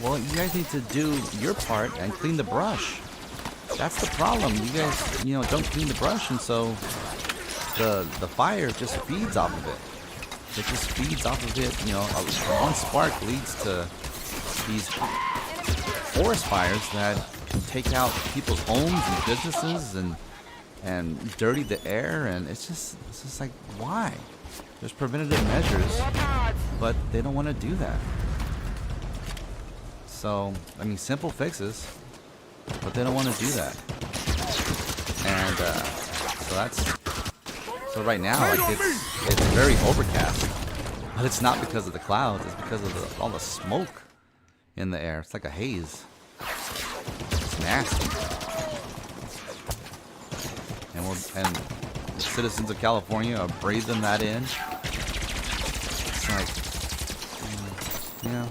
well, you guys need to do your part and clean the brush. That's the problem. You guys, you know, don't clean the brush, and so the fire just feeds off of it. It just feeds off of it. You know, one spark leads to these forest fires that can take out people's homes and businesses and dirty the air, and it's just like, why? There's preventative measures, but they don't want to do that. So, I mean, simple fixes, but they don't want to do that. And so right now, like it's very overcast, but it's not because of the clouds. It's because of all the smoke in the air. It's like a haze. It's nasty. And citizens of California are breathing that in. It's like, you know,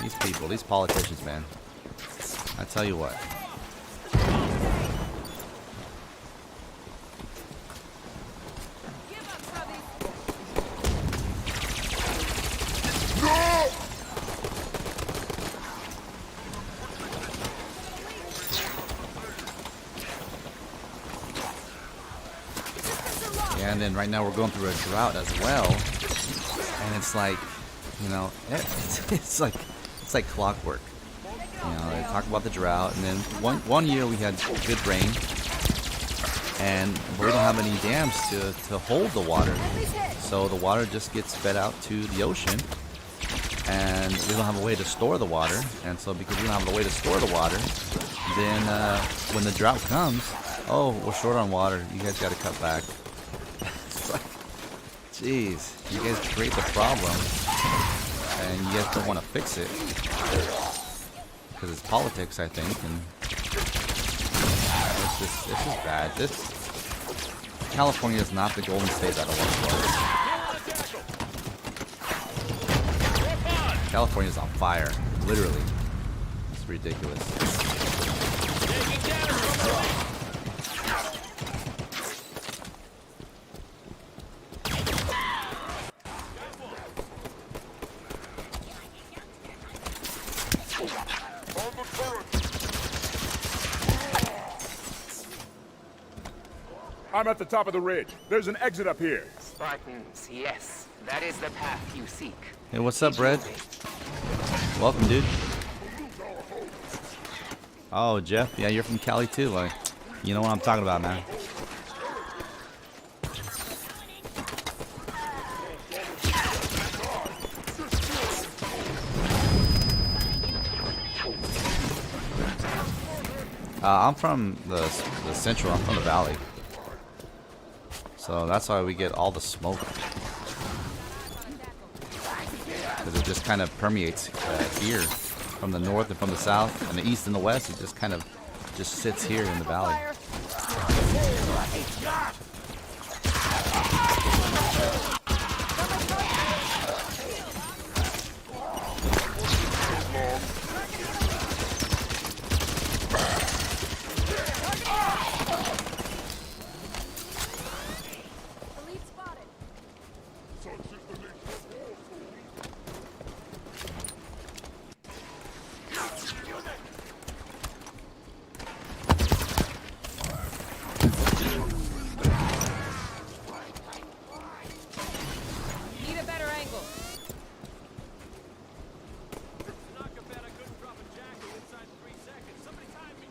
these people, these politicians, man. I tell you what. And then right now we're going through a drought as well, and it's like, you know, it's like clockwork. You know, they talk about the drought, and then one year we had good rain, but we don't have any dams to hold the water, so the water just gets fed out to the ocean, and we don't have a way to store the water. And so because we don't have a way to store the water, then when the drought comes, oh, we're short on water. You guys got to cut back. Jeez, you guys create the problem, and you guys don't want to fix it because it's politics, I think, and it's just bad. California is not the Golden State that it once was. California is on fire, literally. It's ridiculous. I'm at the top of the ridge. There's an exit up here. Spartans, yes. That is the path you seek. Hey, what's up, Brett? Welcome, dude. Oh, Jeff. Yeah, you're from Cali, too. Like, you know what I'm talking about, man. I'm from the central. I'm from the valley. So that's why we get all the smoke. Because it just kind of permeates here from the north and from the south and the east and the west. It just kind of just sits here in the valley.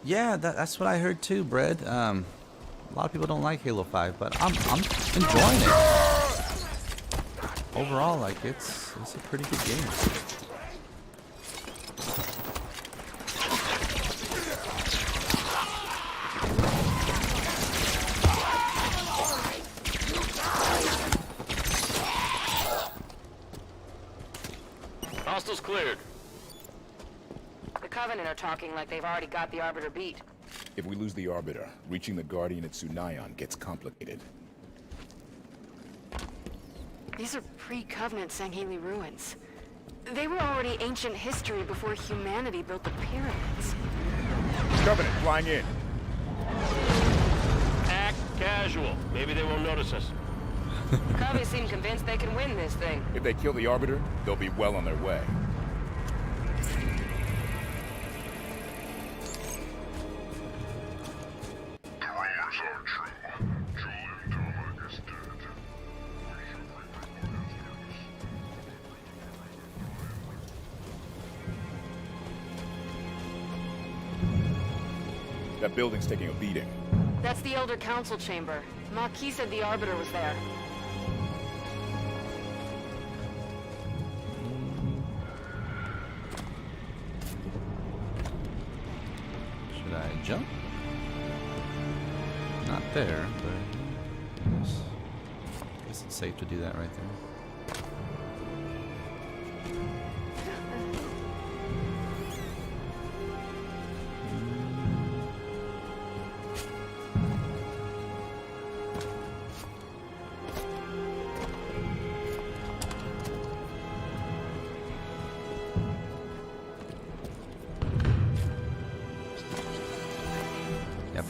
Yeah, that's what I heard too, Brad. A lot of people don't like Halo 5, but I'm enjoying it. Overall, like it's a pretty good game. Hostiles cleared. The Covenant are talking like they've already got the Arbiter beat. If we lose the Arbiter, reaching the Guardian at Sunayon gets complicated. These are pre-Covenant Sangheli ruins. They were already ancient history before humanity built the pyramids. Covenant flying in. Act casual. Maybe they won't notice us. Covey seem convinced they can win this thing. If they kill the Arbiter, they'll be well on their way. That building's taking a beating. That's the Elder Council chamber. Maquis said the Arbiter was there. Should I jump? Not there, but I guess it's safe to do that right there.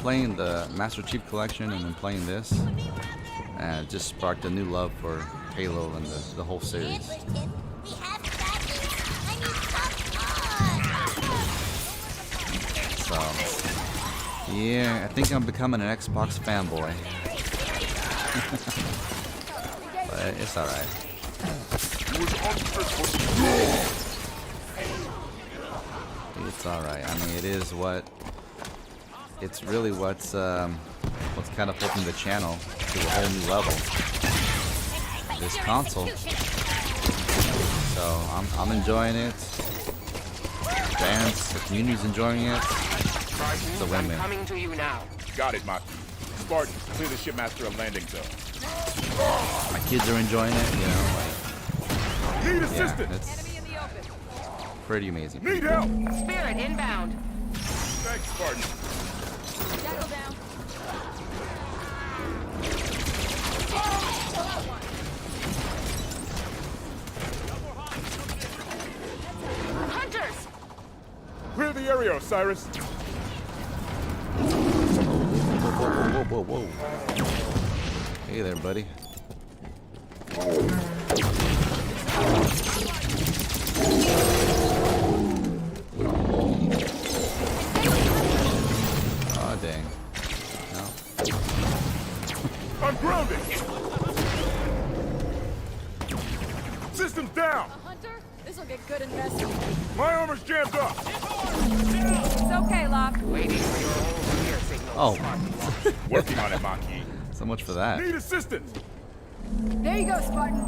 Playing the Master Chief Collection and then playing this, and it just sparked a new love for Halo and the whole series. So, yeah, I think I'm becoming an Xbox fanboy. But it's alright. It's alright. I mean, it is what... It's really what's kind of flipping the channel to a whole new level. This console. So I'm enjoying it. Fans, the community's enjoying it. It's a win-win. Coming to you now. Got it, Maki. Spartan, clear the shipmaster a landing zone. My kids are enjoying it, you know, like. Need assistance. It's pretty amazing. Need help. Spirit inbound. Thanks, Spartan. Jackal down. Hunters! Clear the area, Osiris. Whoa. Hey there, buddy. Oh, dang. No. I'm grounded. Systems down. Hunter, this'll get good and messy. My armor's jammed up. It's okay, Locke. Waiting for your own clear signal. Oh. Working on it, Maki. So much for that. Need assistance. There you go, Spartan.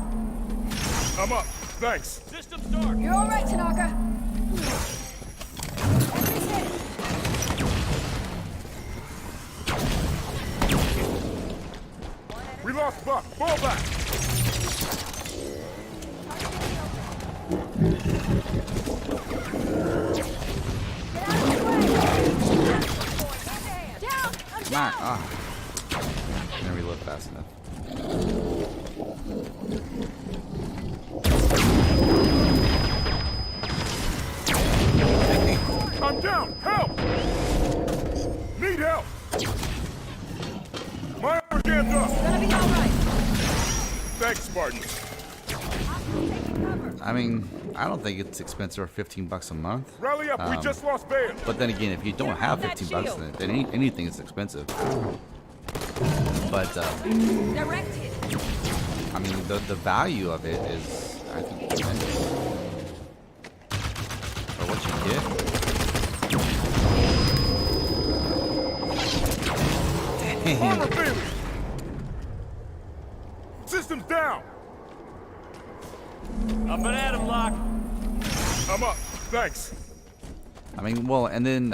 I'm up. Thanks. System start. You're all right, Tanaka. Locke, fall back! Come on. Ah. Didn't reload fast enough. I'm down! Help! Need help! My armor jammed up! Gonna be alright. Thanks, Spartan. I mean, I don't think it's expensive for 15 bucks a month. Rally up, we just lost Bale! But then again, if you don't have 15 bucks, then anything is expensive. But Directed. I mean, the value of it is, I think, tremendous for what you get. Armor failure! Systems down! Up and at him, Locke. I'm up. Thanks. I mean, well, and then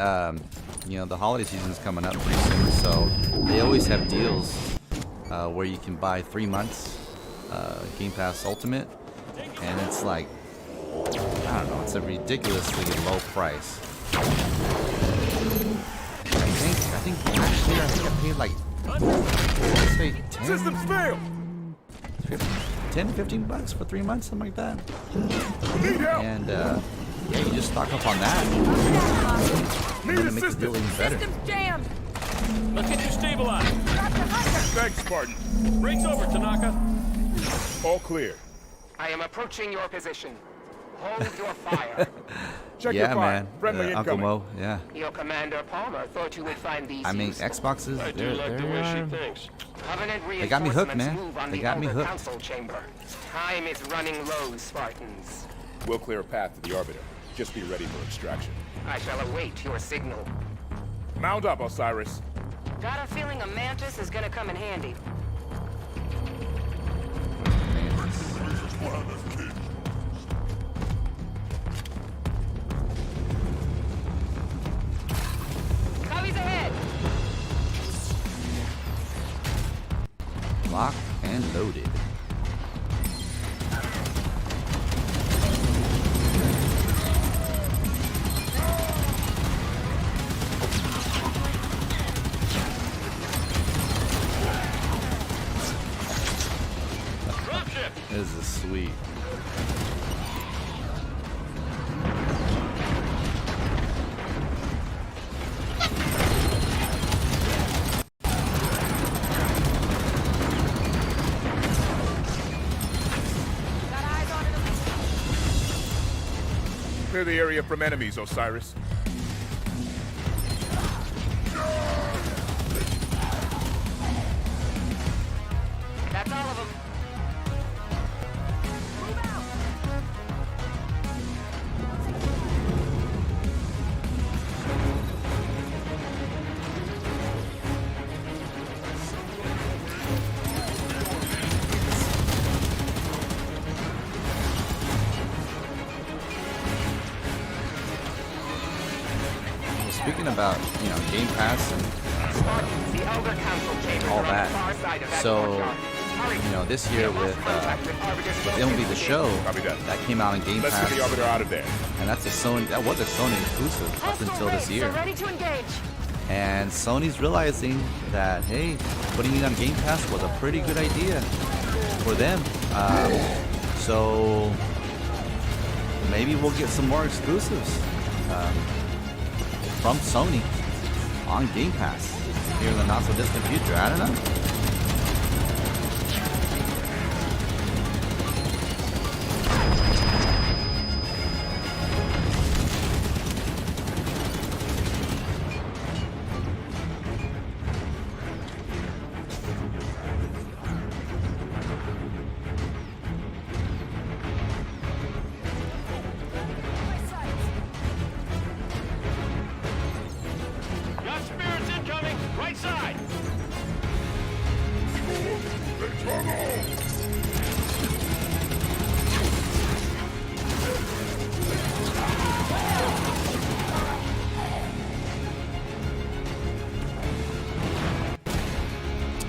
you know, the holiday season is coming up pretty soon, so they always have deals where you can buy 3 months Game Pass Ultimate, and it's like, I don't know, it's a ridiculously low price. I think last year I paid like, let's say 10, Systems failed. 10, 15 bucks for 3 months, something like that. Need help. And yeah, you just stock up on that. And then it makes the deal even better. Systems jammed. Let's get you stabilized. Thanks, Spartan. Breaks over, Tanaka. All clear. I am approaching your position. Hold your fire. Check your Yeah, fire. man. Friendly Uncle incoming. Mo, yeah. Your commander Palmer thought you would find these I mean, useful. Xboxes, I do like the way she thinks. Covenant They got me hooked, reinforcements man. move on They the got me Elder hooked. Council chamber. Time is running low, Spartans. We'll clear a path to the Arbiter. Just be ready for extraction. I shall await your signal. Mount up, Osiris. Got a feeling a mantis is gonna come in handy. Covy's ahead! Locked and loaded. This is sweet. Clear the area from enemies, Osiris. That's all of them. Speaking about, you know, Game Pass and The Elder Council chamber all on the that, far side of that so courtyard. Hurry. you know, this year with MLB The Show that came out in Game Let's get the Pass, Arbiter out of there. and that was a Sony exclusive up until this year. Ready to engage. And Sony's realizing that, hey, putting it on Game Pass was a pretty good idea for them. So maybe we'll get some more exclusives from Sony on Game Pass here in the not so distant future. I don't know. Got spirits incoming. Right side.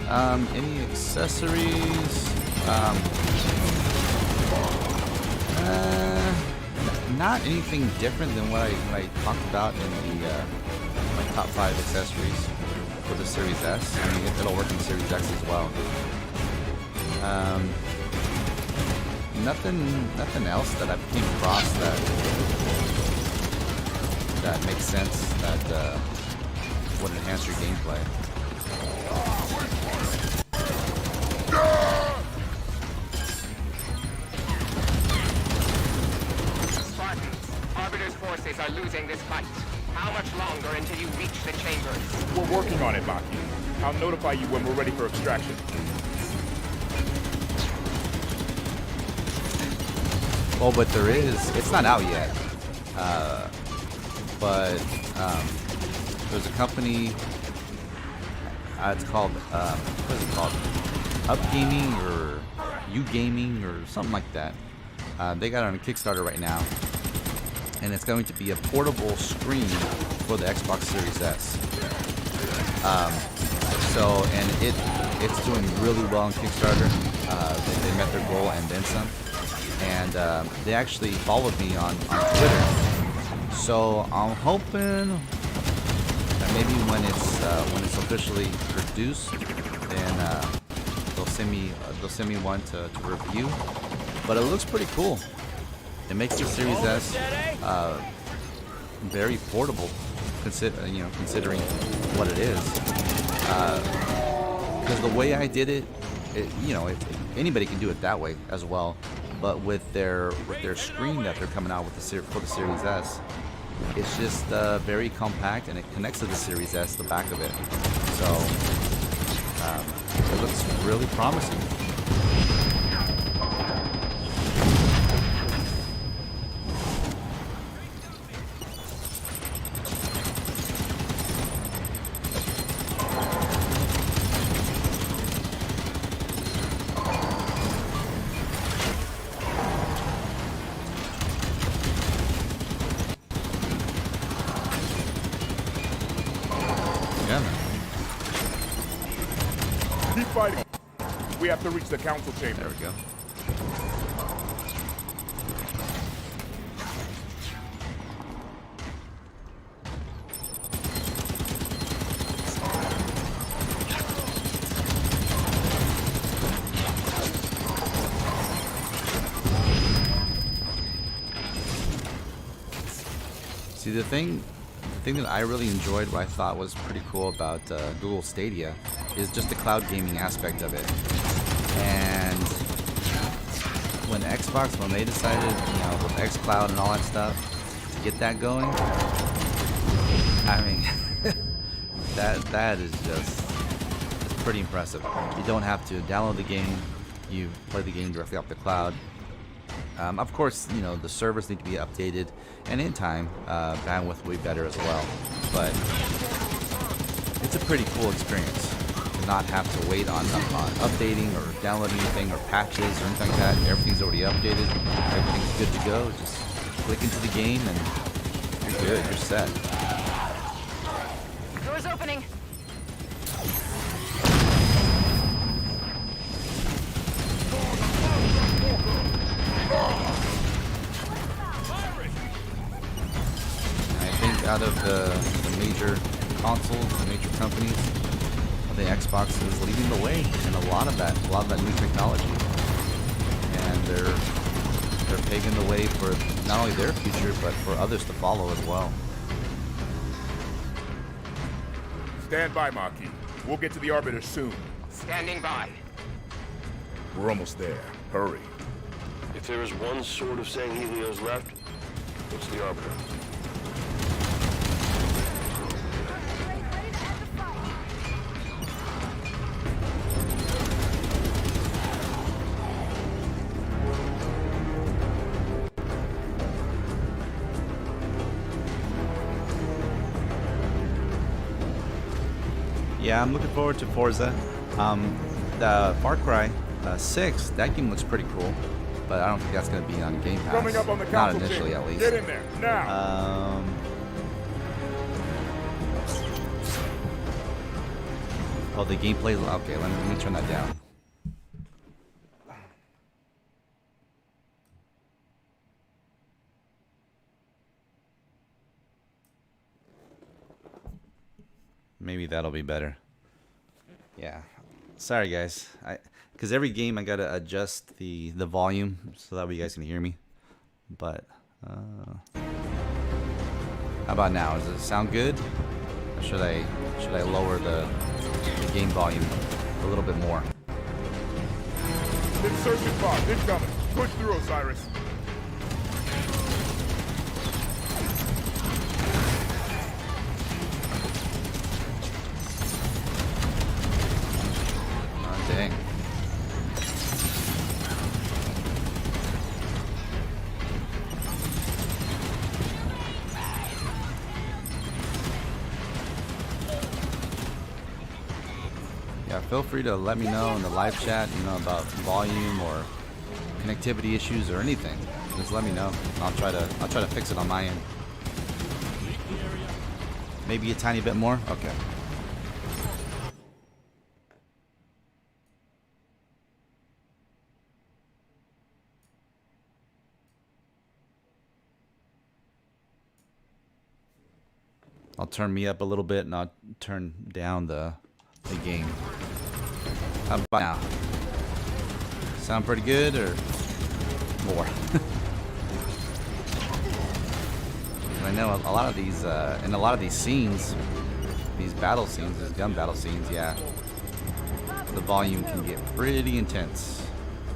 Any accessories? Not anything different than what I talked about in the my top 5 accessories for the Series S. I mean, it'll work in Series X as well. Nothing else that I've came across that makes sense that would enhance your gameplay. Spartans, Arbiter's forces are losing this fight. How much longer until you reach the chambers? We're working on it, Maki. I'll notify you when we're ready for extraction. Well, but it's not out yet. But there's a company, it's called, what is it called? Up Gaming or U Gaming or something like that. They got it on a Kickstarter right now. And it's going to be a portable screen for the Xbox Series S. And it's doing really well on Kickstarter. They met their goal and then some. And they actually followed me on Twitter. So I'm hoping that maybe when it's officially produced, then they'll send me one to review. But it looks pretty cool. It makes the Series S very portable, considering what it is. Because the way I did it, anybody can do it that way as well. But with their screen that they're coming out with for the Series S, it's just very compact, and it connects to the Series S, the back of it. So it looks really promising. Keep fighting. We have to reach the council chamber. There we go. See, the thing that I really enjoyed, what I thought was pretty cool about Google Stadia, is just the cloud gaming aspect of it. And when they decided, with xCloud and all that stuff, to get that going, I mean, that is just pretty impressive. You don't have to download the game; you play the game directly off the cloud. Of course, the servers need to be updated, and in time, bandwidth will be better as well. But it's a pretty cool experience to not have to wait on updating or downloading anything or patches or anything like that. Everything's already updated. Everything's good to go. Just click into the game and you're good. You're set. Door's opening. I think out of the major consoles, the major companies, the Xbox is leading the way in a lot of that new technology, and they're paving the way for not only their future but for others to follow as well. Stand by, Maki. We'll get to the Arbiter soon. Standing by. We're almost there. Hurry. If there is one sword of Sanghelios left, it's the Arbiter. Yeah, I'm looking forward to Forza. The Far Cry 6, that game looks pretty cool, but I don't think that's going to be on Game Pass. Coming up on the Not council initially, chamber. at least. Get in there now. Oh, the gameplay. Okay, let me turn that down. Maybe that'll be better. Yeah. Sorry guys. Because every game I gotta adjust the volume so that way you guys can hear me. But how about now? Does it sound good? Or should I lower the game volume a little bit more? Insertion pod incoming. Push through, Osiris. Dang. Yeah, feel free to let me know in the live chat, about volume or connectivity issues or anything. Just let me know. I'll try to fix it on my end. Maybe a tiny bit more? Okay. I'll turn me up a little bit and I'll turn down the game. How about now? Sound pretty good or more? I know a lot of these, in a lot of these scenes, these battle scenes, these gun battle scenes, yeah, the volume can get pretty intense.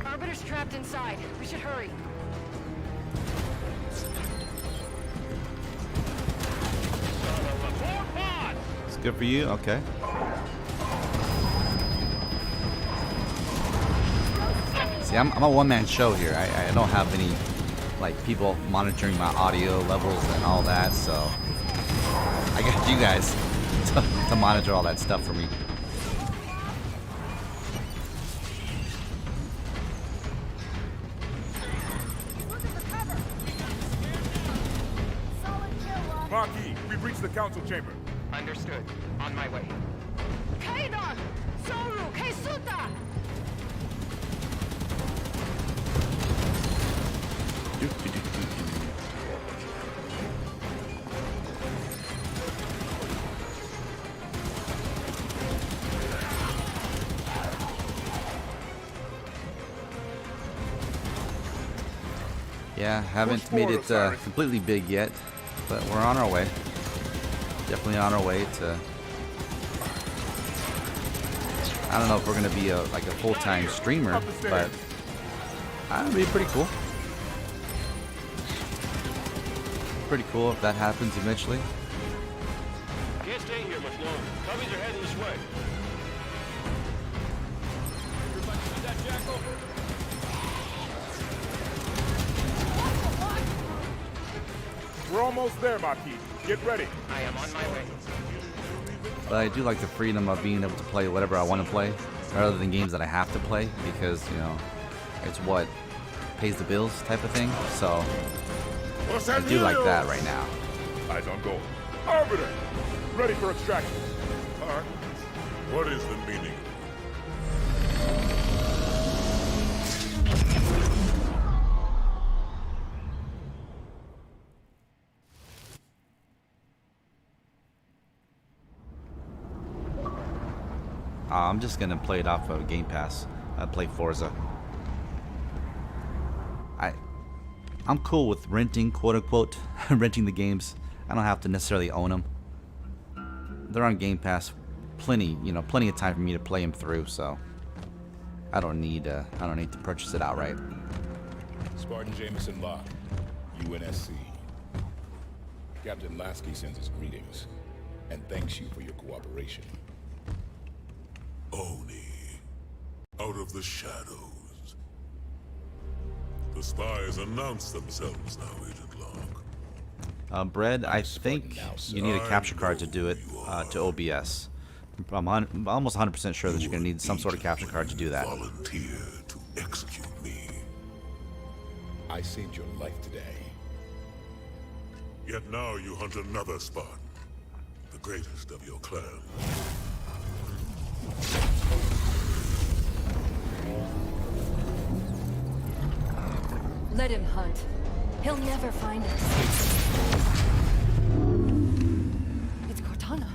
Arbiter's trapped inside. We should hurry. It's good for you? Okay. See, I'm a one-man show here. I don't have any, people monitoring my audio levels and all that, so I got you guys to monitor all that stuff for me. Maki, we've reached the council chamber. Understood. On my way. Kaidon! Soru! Keisuta! Yeah, haven't made it completely big yet, but we're on our way. Definitely on our way to. I don't know if we're gonna be a full-time streamer, but that'd be pretty cool. Pretty cool if that happens eventually. Can't stay here much longer. Cubbies are heading this way. Everybody see that jackal? We're almost there, Maki. Get ready. I am on my way. But I do like the freedom of being able to play whatever I want to play, rather than games that I have to play, because, it's what pays the bills type of thing. So I do like that right now. Eyes on goal. Arbiter! Ready for extraction. Alright. What is the meaning? I'm just gonna play it off of Game Pass. Play Forza. I'm cool with renting, quote unquote, renting the games. I don't have to necessarily own them. They're on Game Pass. Plenty of time for me to play them through. So I don't need to purchase it outright. Spartan Locke, UNSC. Captain Lasky sends his greetings and thanks you for your cooperation. Oni, out of the shadows. The spies announce themselves now, Agent Locke. Brad, I think you need a capture card to do it, to OBS. I'm almost 100% sure that you're going to need some sort of capture card to do that. Volunteer to execute me. I saved your life today. Yet now you hunt another Spartan, the greatest of your clan. Let him hunt. He'll never find us. It's Cortana.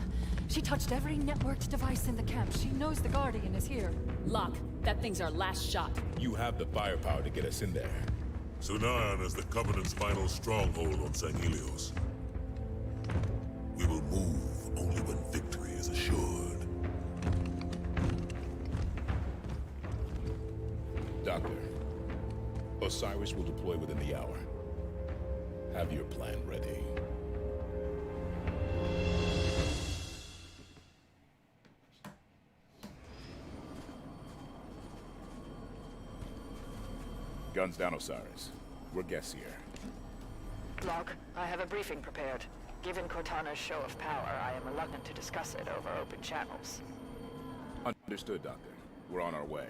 She touched every networked device in the camp. She knows the Guardian is here. Locke, that thing's our last shot. You have the firepower to get us in there. Sunan is the Covenant's final stronghold on Sanghelios. We will move only when victory is assured. Doctor, Osiris will deploy within the hour. Have your plan ready. Guns down, Osiris. We're guests here. Locke, I have a briefing prepared. Given Cortana's show of power, I am reluctant to discuss it over open channels. Understood, Doctor. We're on our way.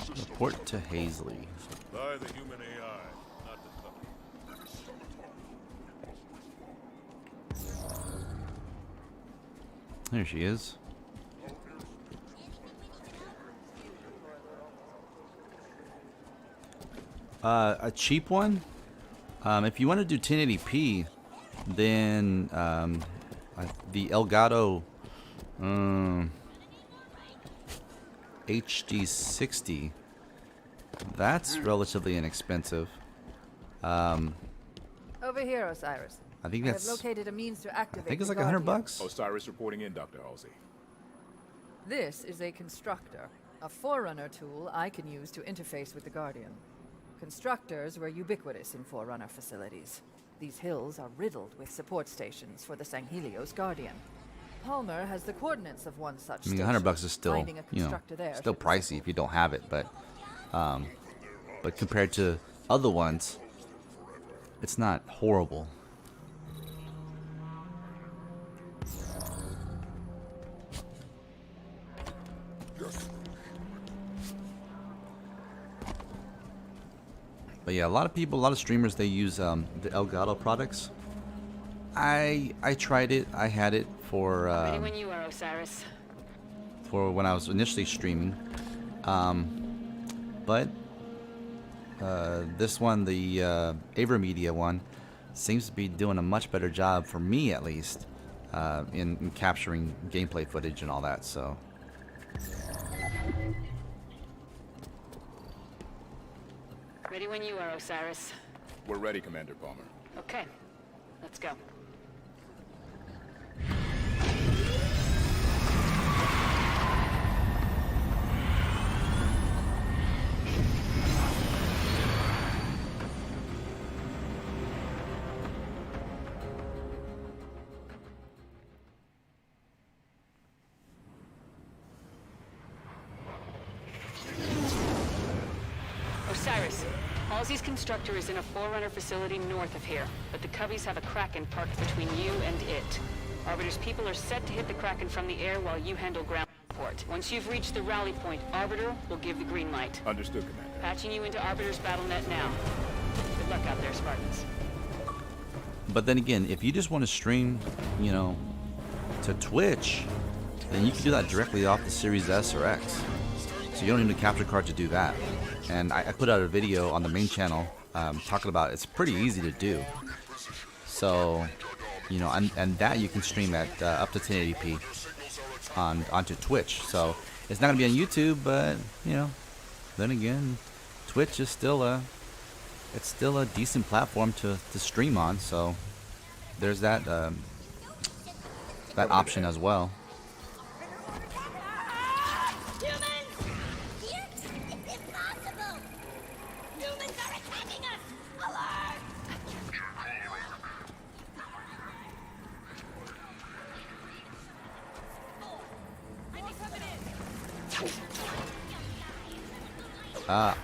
Report to Hazley. By the human AI, not the Covenant. There she is. A cheap one. If you want to do 1080p, then the Elgato HD60. That's relatively inexpensive. Over here, Osiris. I think I that's. have located a means to activate. I think it's the like $100 Guardian. bucks. Osiris reporting in, Dr. Halsey. This is a constructor, a Forerunner tool I can use to interface with the Guardian. Constructors were ubiquitous in Forerunner facilities. These hills are riddled with support stations for the Sanghelios Guardian. Palmer has the coordinates of one such I mean, station. $100 is still, Finding a you know, constructor there still should be pricey if you don't have it, but compared to other ones, it's not horrible. But yeah, a lot of people, a lot of streamers, they use the Elgato products. I tried it. I had it for Ready when you are, Osiris. for when I was initially streaming. But this one, the AverMedia one, seems to be doing a much better job, for me at least, in capturing gameplay footage and all that. So. Ready when you are, Osiris. We're ready, Commander Palmer. Okay, let's go. Osiris, Halsey's constructor is in a Forerunner facility north of here, but the Cubbies have a Kraken parked between you and it. Arbiter's people are set to hit the Kraken from the air while you handle ground support. Once you've reached the rally point, Arbiter will give the green light. Understood, Commander. Patching you into Arbiter's BattleNet now. Good luck out there, Spartans. But then again, if you just want to stream, you know, to Twitch, then you can do that directly off the Series S or X. So you don't need a capture card to do that. And I put out a video on the main channel talking about it's pretty easy to do. So, you know, and that you can stream at up to 1080p onto Twitch. So it's not gonna be on YouTube, but you know, then again, Twitch is still a decent platform to stream on. So there's that that option as well.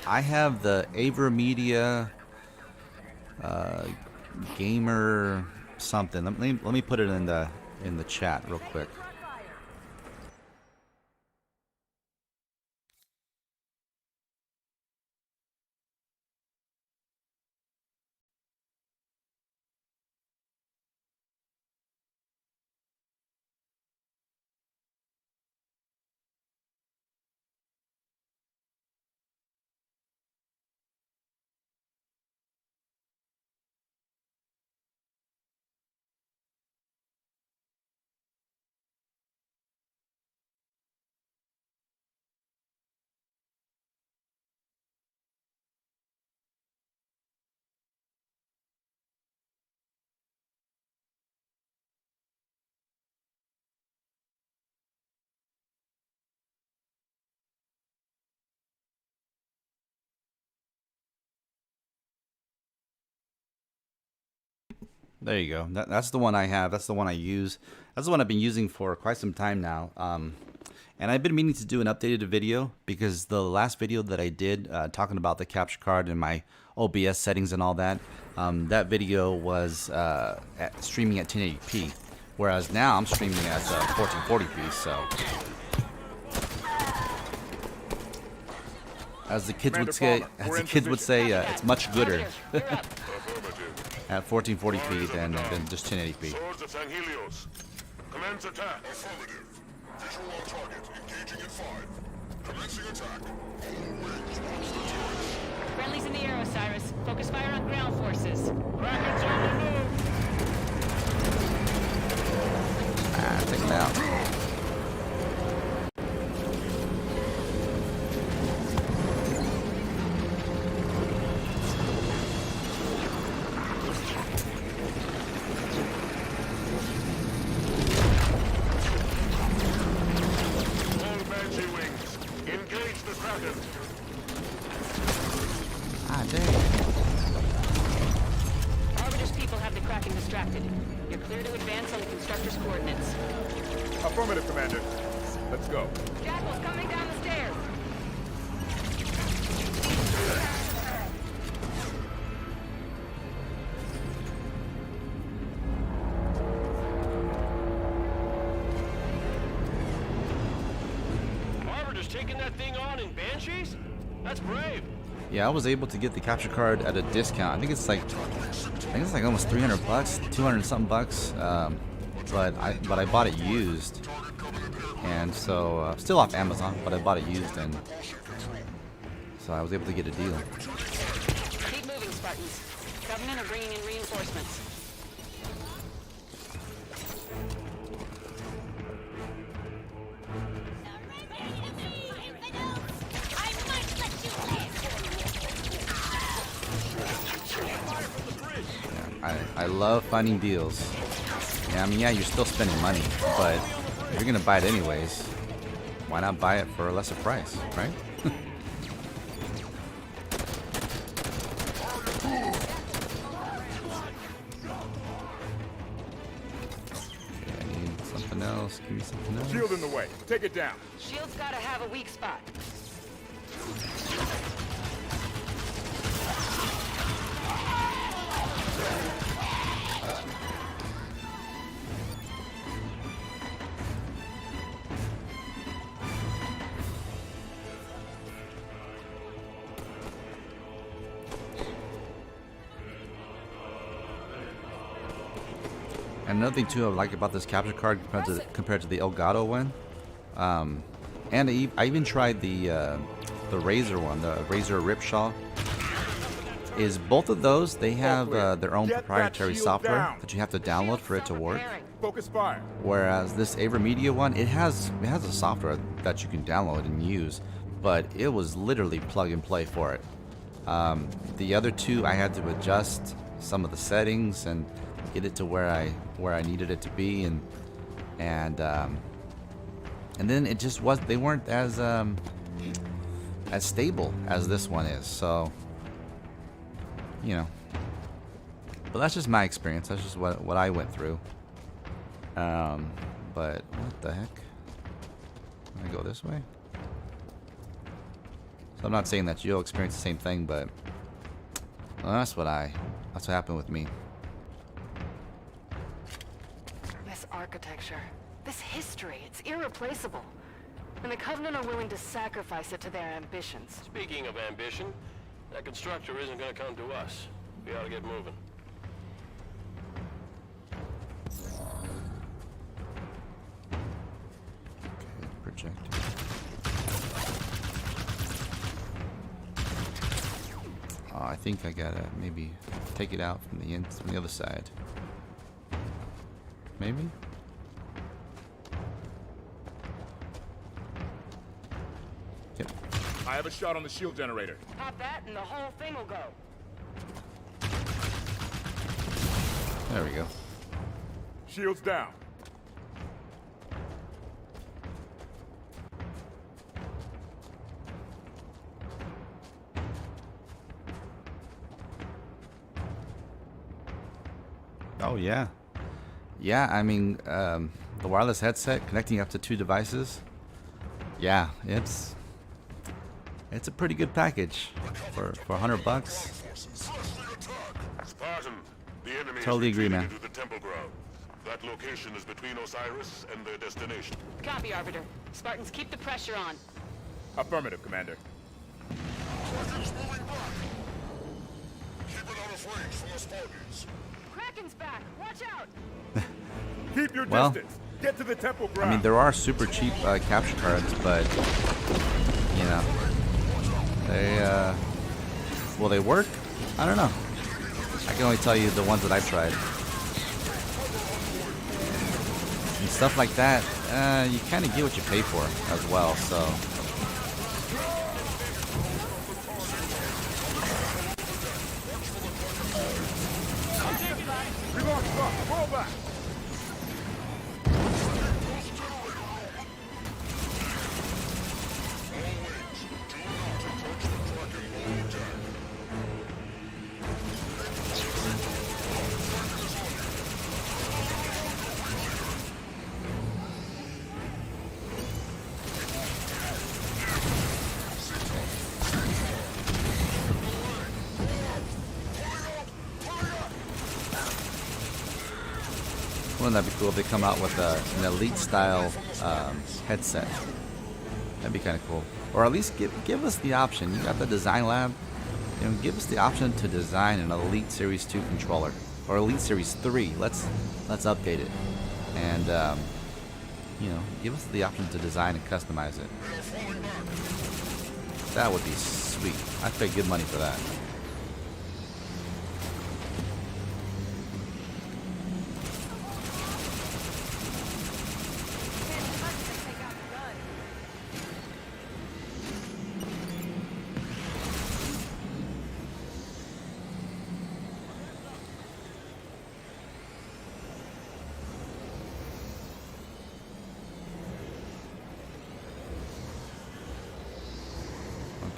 I have the AverMedia gamer something. Let me put it in the chat real quick. There you go. That's the one I have. That's the one I use. That's the one I've been using for quite some time now. And I've been meaning to do an updated video because the last video that I did talking about the capture card and my OBS settings and all that, that video was streaming at 1080p, whereas now I'm streaming at 1440p. So, as the kids would say, it's much gooder at 1440p than just 1080p. Swords of St. Helios. Commence attack. Affirmative. Visual on target. Engaging in 5. Commencing attack. Friendlies in the air, Osiris. Focus fire on ground forces. Kraken's on the move! Take him out. Arbiter's people have the Kraken distracted. You're clear to advance on the constructor's coordinates. Affirmative, Commander. Let's go. Jackal's coming down the stairs. Arbiter's taking that thing on in Banshees? That's brave. Yeah, I was able to get the capture card at a discount. I think it's like almost 300 bucks, 200 something bucks. But I bought it used, and so still off Amazon, but I bought it used, and so I was able to get a deal. Keep moving, Spartans. Covenant are bringing in reinforcements. I love finding deals. Yeah, I mean, yeah, you're still spending money, but if you're gonna buy it anyways, why not buy it for a lesser price, right? Okay, I need something else. Give me something else. Shield in the way. Take it down. Shield's gotta have a weak spot. And another thing too I like about this capture card compared to the Elgato one, and I even tried the Razor one, the Razor Ripsaw. Is both of those, they have their own proprietary software that you have to download for it to work. Focus fire. Whereas this AverMedia one, it has a software that you can download and use, but it was literally plug and play for it. The other two, I had to adjust some of the settings and get it to where I needed it to be, and then it just was, they weren't as stable as this one is. So, you know, but that's just my experience. That's just what I went through. But what the heck? Can I go this way? So I'm not saying that you'll experience the same thing, but well, that's what happened with me. This architecture, this history, it's irreplaceable. And the Covenant are willing to sacrifice it to their ambitions. Speaking of ambition, that constructor isn't going to come to us. We ought to get moving. Projector. Oh, I think I gotta maybe take it out from the other side. Maybe? Yep. I have a shot on the shield generator. Pop that and the whole thing will go. There we go. Shields down. Oh yeah, yeah. I mean, the wireless headset connecting up to 2 devices. Yeah, it's a pretty good package for $100. Spartan, the enemy Totally is agree, retreating man. into the temple ground. That location is between Osiris and their destination. Copy, Arbiter. Spartans, keep the pressure on. Affirmative, Commander. Kraken's back! Watch out! Keep your Well, distance. Get to the temple I ground. mean, there are super cheap capture cards, but you know, they will they work? I don't know. I can only tell you the ones that I've tried. And stuff like that, you kind of get what you pay for as well. So. Roll back. Wouldn't that be cool if they come out with an elite style headset? That'd be kind of cool. Or at least give us the option. You got the design lab. You know, give us the option to design an Elite Series 2 controller or Elite Series 3. Let's update it, and you know, give us the option to design and customize it. That would be sweet. I'd pay good money for that.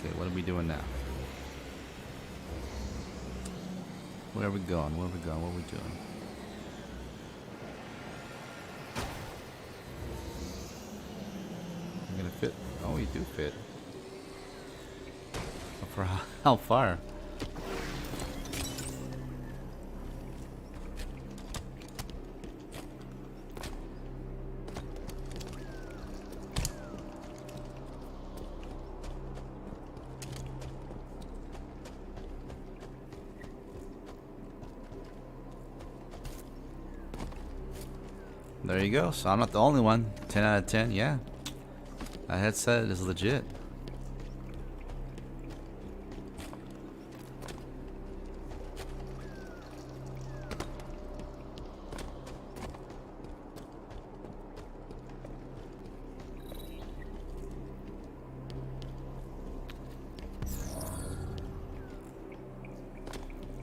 Okay, what are we doing now? Where are we going? Where are we going? What are we doing? I'm gonna fit. Oh, you do fit. For how far? There you go. So I'm not the only one. 10 out of 10. Yeah. That headset is legit.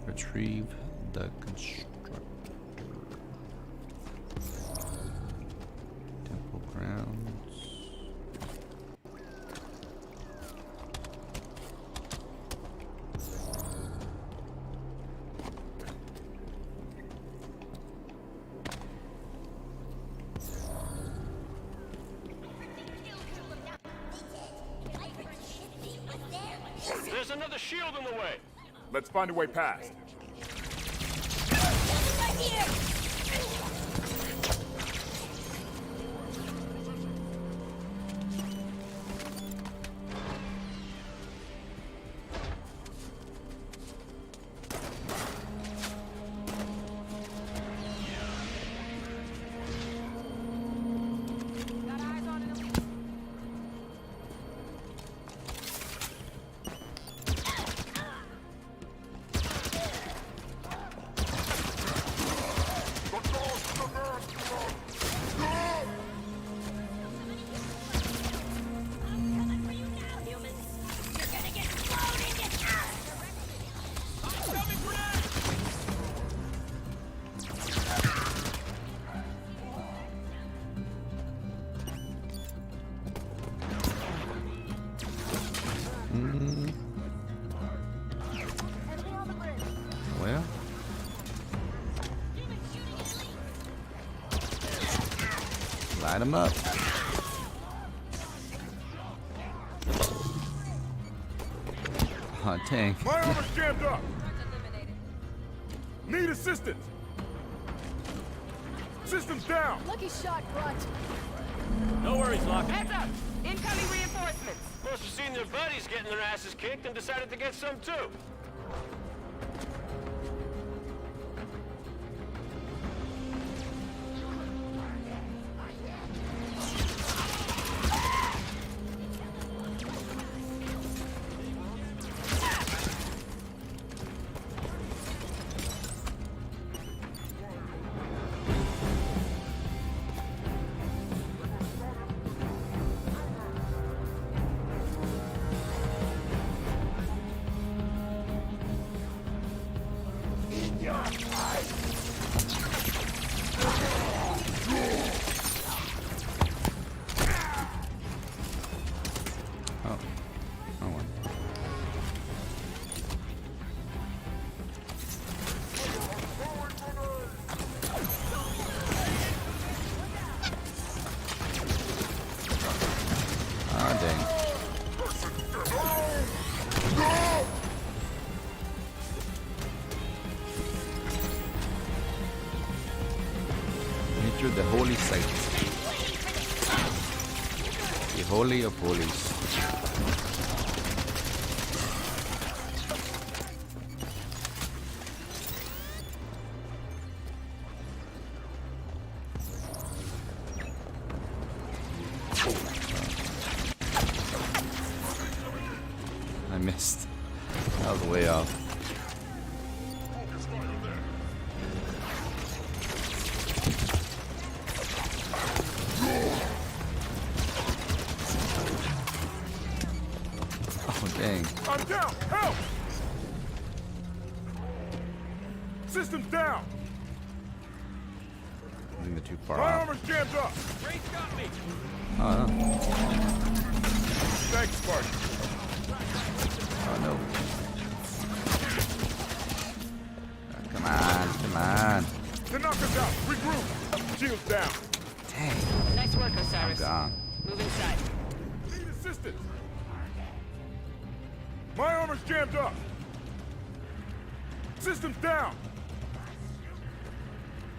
Retrieve the constructor. Temple grounds. There's another shield in the way. Let's find a way past. Light him up. Oh, dang. My armor's jammed up. Need assistance. Systems down. Lucky shot, Grunt. No worries, Locke. Heads up! Incoming reinforcements! Must have seen their buddies getting their asses kicked and decided to get some too. The holy site. The holy of holies. I missed. That was way off. Dang. I'm down! Help! Systems down! I think they're too far My off. armor's jammed up! Race got me! Oh, no. Thanks, Spartan. Oh, no. Oh, come on, come on. To knock us out, regroup! Shields down! Dang. Nice work, Osiris. I'm gone. Move inside. Need assistance! My armor's jammed up! Systems down!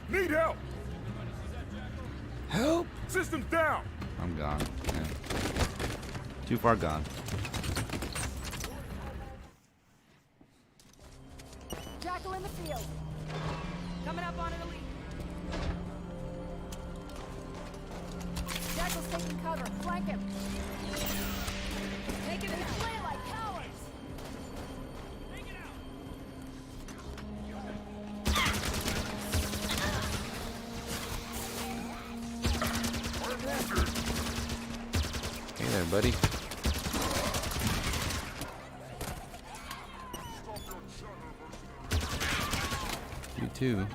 Need help! Help! Systems down! I'm gone. Yeah. Too far gone. Jackal in the field. Coming up on an elite. Jackal's taking cover. Flank him. Taking it. Play like cowards. Hey there, buddy. You too.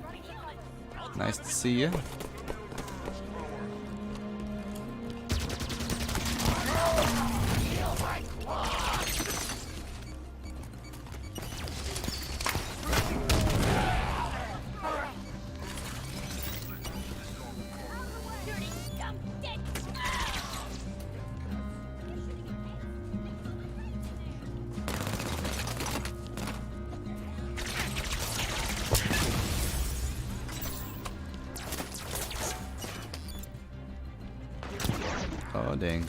Nice to see you. Oh, dang.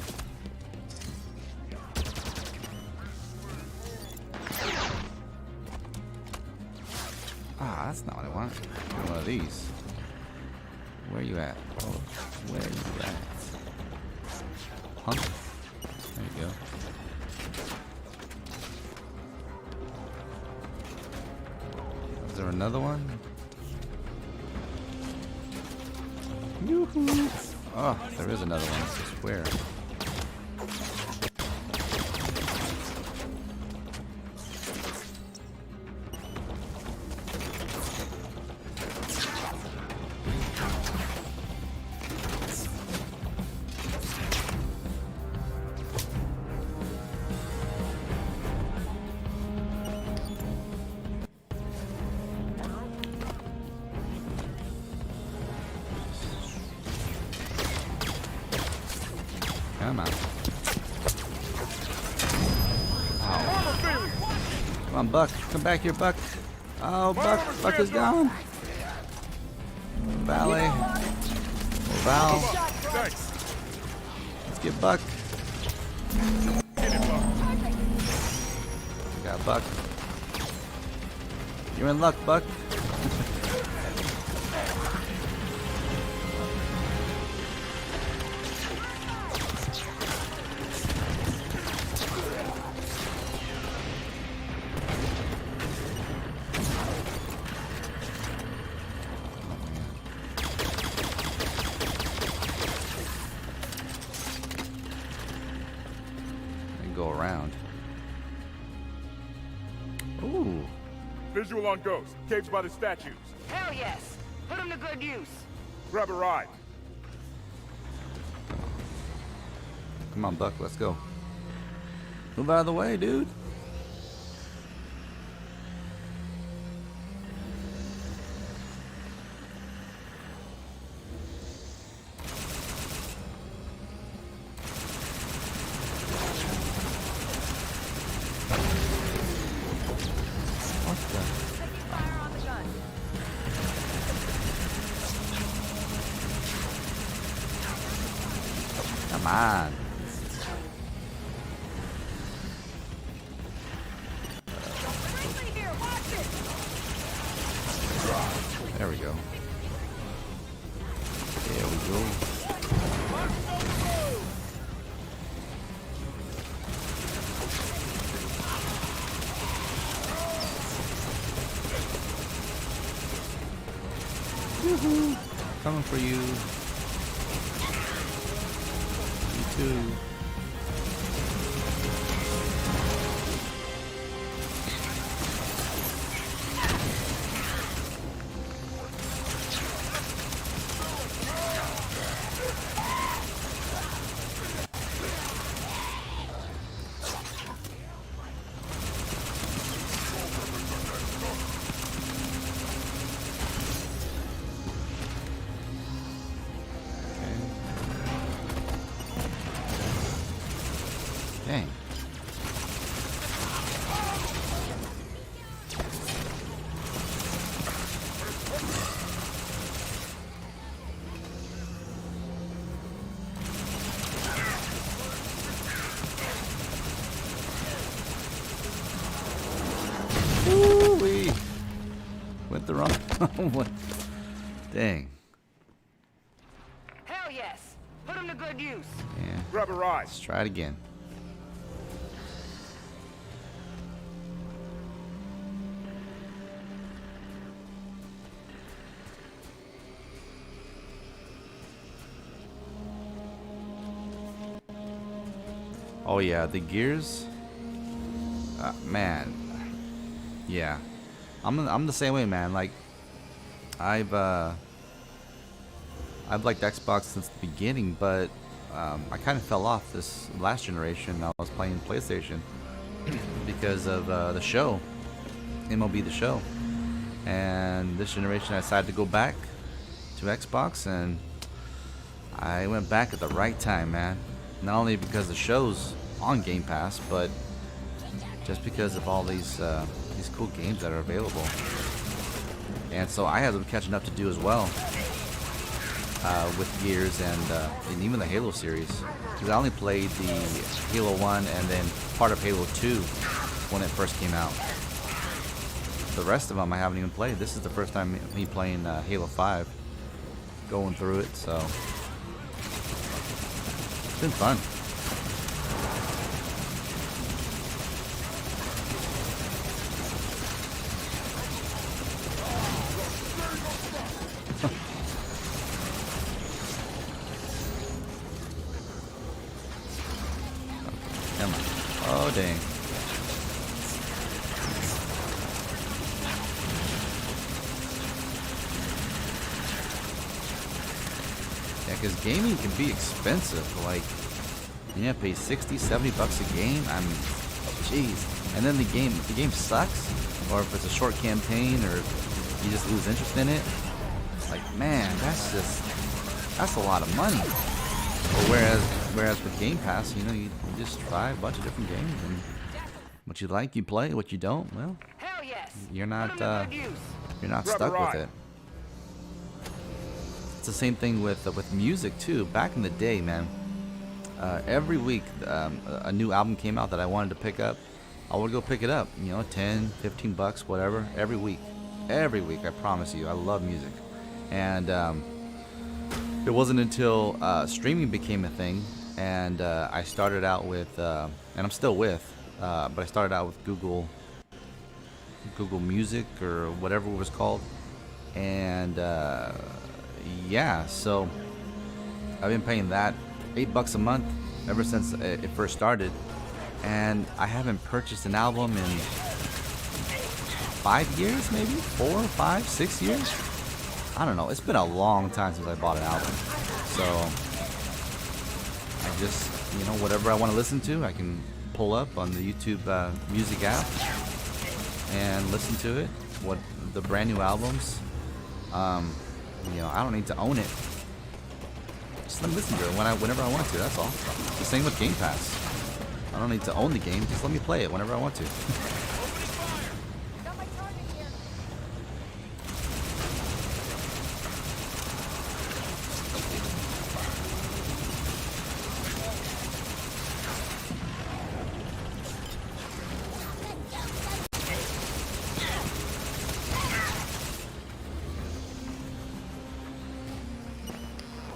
Ah, that's not what I want. I want one of these. Where you at? Oh, where you at? Punk. There you go. Is there another one? Yoo-hoo. Oh, there is another one. I swear. Come on. Ow. Come on, Buck. Come back here, Buck. Oh, Buck. Buck is gone. Valet. Val. Let's get Buck. Got Buck. You're in luck, Buck. Go around. Ooh. Visual on Ghost. Caves by the statues. Hell yes. Put him to good use. Grab a ride. Come on, Buck. Let's go. Move out of the way, dude. Come on. There we go. There we go. Woohoo! Coming for you. You too. Dang. Woo-wee. Went the wrong one. Dang. Hell yes. Put him to good use. Yeah. Grab a ride. Let's try it again. Oh yeah, the gears. Man. Yeah. I'm the same way, man. Like I've liked Xbox since the beginning, but I kind of fell off this last generation. I was playing PlayStation because of the show, MLB The Show, and this generation I decided to go back to Xbox, and I went back at the right time, man. Not only because the show's on Game Pass, but just because of all these cool games that are available. And so I had some catching up to do as well with Gears and even the Halo series. Because I only played the Halo 1 and then part of Halo 2 when it first came out. The rest of them I haven't even played. This is the first time me playing Halo 5, going through it, so it's been fun. Come on. Oh, dang. Yeah, because gaming can be expensive. Like, yeah, pay 60, 70 bucks a game. I mean, jeez. And then if the game sucks, or if it's a short campaign, or you just lose interest in it, it's like, man, that's a lot of money. Or whereas Whereas with Game Pass, you know, you just try a bunch of different games, and what you like, you play. What you don't, well, you're not stuck with it. It's the same thing with music too. Back in the day, man, every week a new album came out that I wanted to pick up. I would go pick it up, you know, 10, 15 bucks, whatever, every week. Every week, I promise you. I love music. And it wasn't until streaming became a thing, and I started out with, and I'm still with, but I started out with Google Music or whatever it was called. And yeah, so I've been paying that $8 a month ever since it first started. And I haven't purchased an album in 5 years, maybe 4, 5, 6 years. I don't know. It's been a long time since I bought an album. So I just, you know, whatever I want to listen to, I can pull up on the YouTube music app and listen to it. What the brand new albums. You know, I don't need to own it. Just let me listen to it whenever I want to. That's all. The same with Game Pass. I don't need to own the game, just let me play it whenever I want to.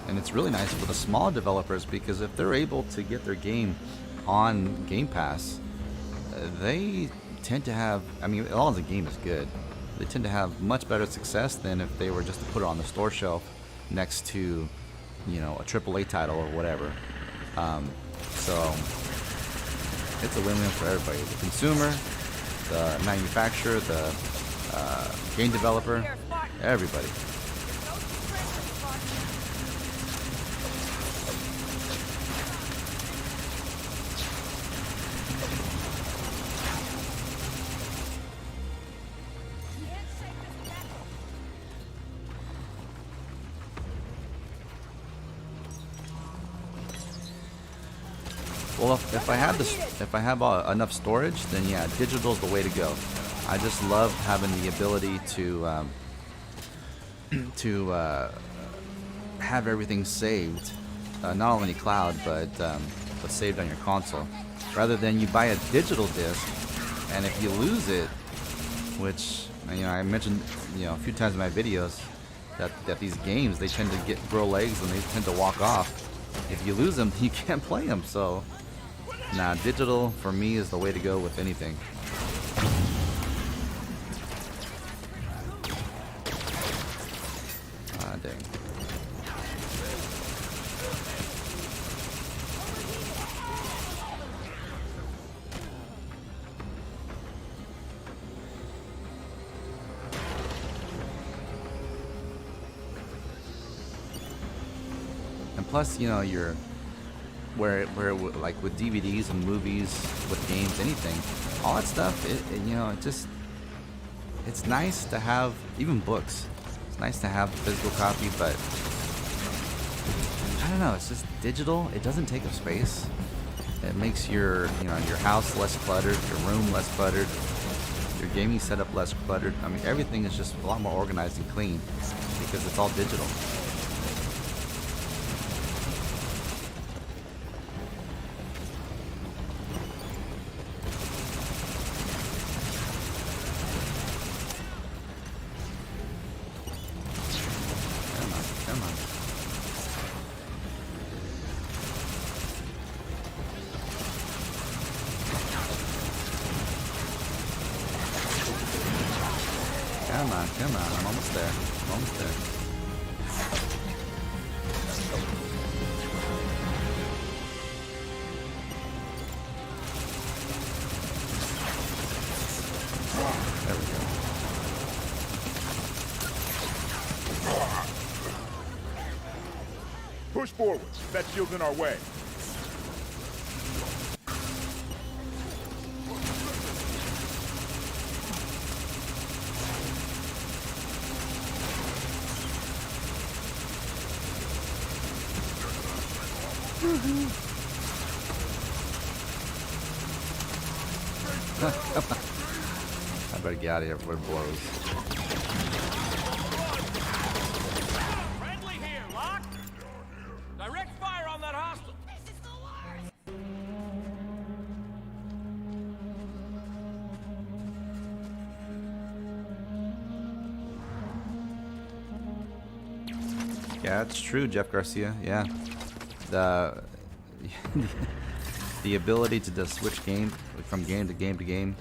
And it's really nice for the small developers, because if they're able to get their game on Game Pass, they tend to have, I mean, as long as the game is good, they tend to have much better success than if they were just to put it on the store shelf next to, you know, a AAA title or whatever. So it's a win-win for everybody. The consumer, the manufacturer, the game developer, everybody. Well, if I have enough storage, then yeah, digital is the way to go. I just love having the ability to have everything saved, not only cloud but saved on your console, rather than you buy a digital disc, and if you lose it, which, you know, I mentioned, you know, a few times in my videos that these games, they tend to grow legs and they tend to walk off. If you lose them, you can't play them. So. Nah, digital for me is the way to go with anything. Ah, dang. And plus, you know, you're where like with DVDs and movies, with games, anything, all that stuff, you know, it's nice to have, even books, it's nice to have a physical copy, but I don't know, it's just digital. It doesn't take up space. It makes your house less cluttered, your room less cluttered, your gaming setup less cluttered. I mean, everything is just a lot more organized and clean because it's all digital. Come on, I'm almost there. I'm almost there. There we go. Push forward. That shield's in our way. I better get out of here before it blows. Friendly here, Locke. Direct fire on that hostile. This is the worst. Yeah, it's true, Jeff Garcia. Yeah, the the ability to just switch game from game to game to game,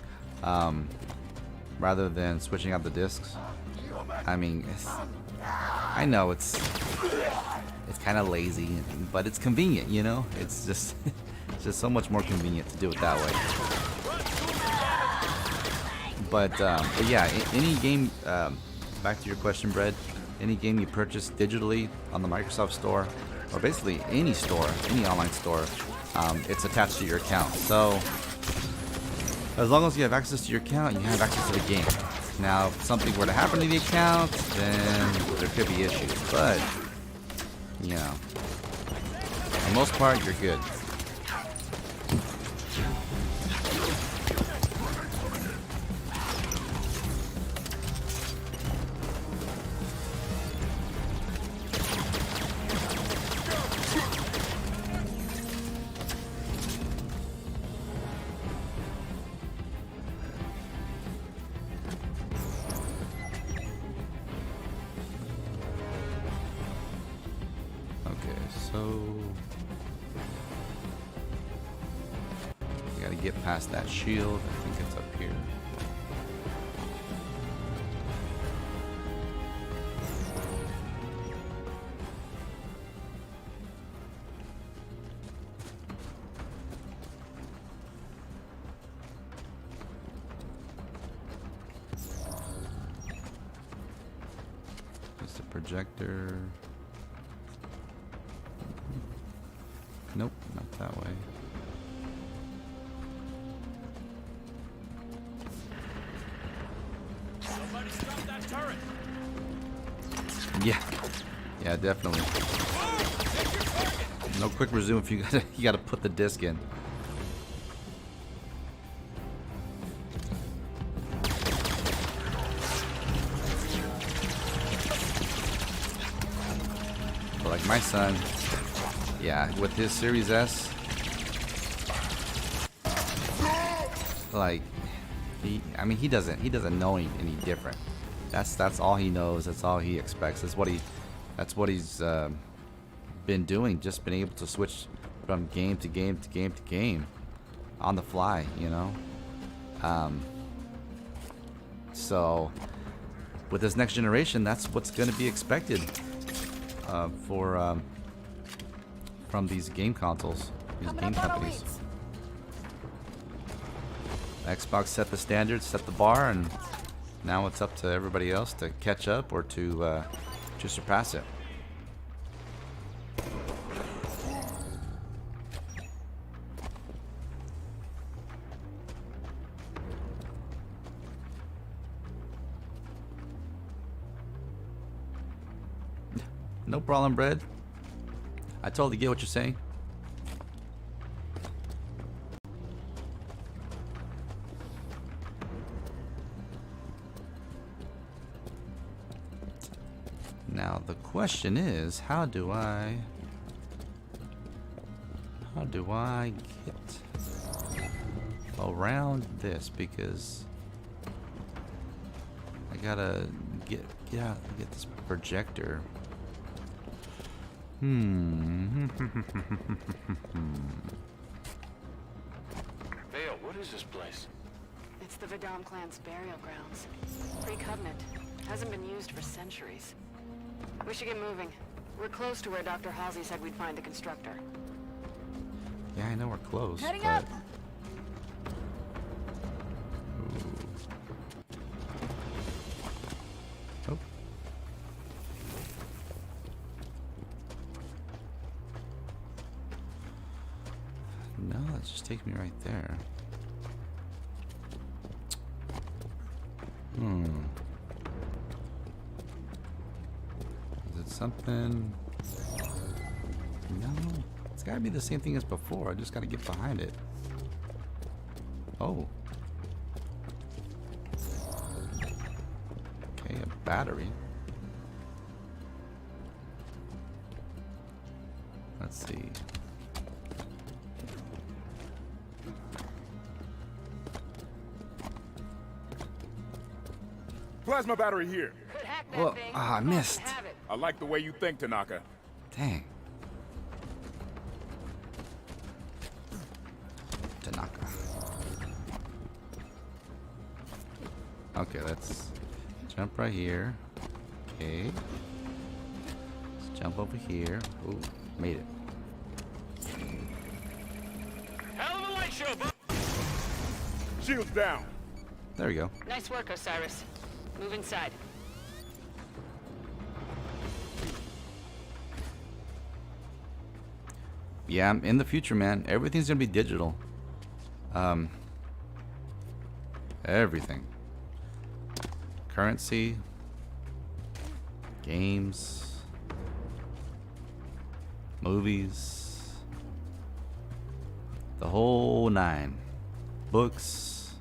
rather than switching out the discs. I mean, I know it's kind of lazy, but it's convenient. You know, it's just so much more convenient to do it that way. But yeah, any game. Back to your question, Brett. Any game you purchase digitally on the Microsoft Store, or basically any store, any online store, it's attached to your account. So as long as you have access to your account, you have access to the game. Now, if something were to happen to the account, then there could be issues. But, you know, for the most part, you're good. So you gotta get past that shield. I think it's up here. Just a projector. Nope, not that way. Somebody stop that turret. Yeah, definitely. No quick resume if you gotta put the disc in. But like my son. Yeah, with his Series S, like he doesn't know any different. That's all he knows. That's all he expects. That's what he's been doing. Just been able to switch from game to game to game to game on the fly, you know. So with this next generation, that's what's going to be expected from these game consoles, these game companies. Xbox set the standards, set the bar, and now it's up to everybody else to catch up or to surpass it. No problem, Bread. I totally get what you're saying. Now the question is, how do I get around this? Because I gotta get this projector. Vale, what is this place? It's the Vidam clan's burial grounds. Pre-Covenant. Hasn't been used for centuries. We should get moving. We're close to where Dr. Halsey said we'd find the constructor. Yeah, I know we're close. Heading but... up! Oh. No, that just takes me right there. Is it something? No, it's gotta be the same thing as before. I just gotta get behind it. Oh, battery. Let's see. Plasma battery here. Well, I missed. I like the way you think, Tanaka. Dang. Tanaka. Okay, let's jump right here. Okay. Let's jump over here. Ooh, made it. Hell of a light show, bud. Shields down. There we go. Nice work, Osiris. Move inside. Yeah, in the future, man, everything's gonna be digital. Everything. Currency, games, movies, the whole nine. Books,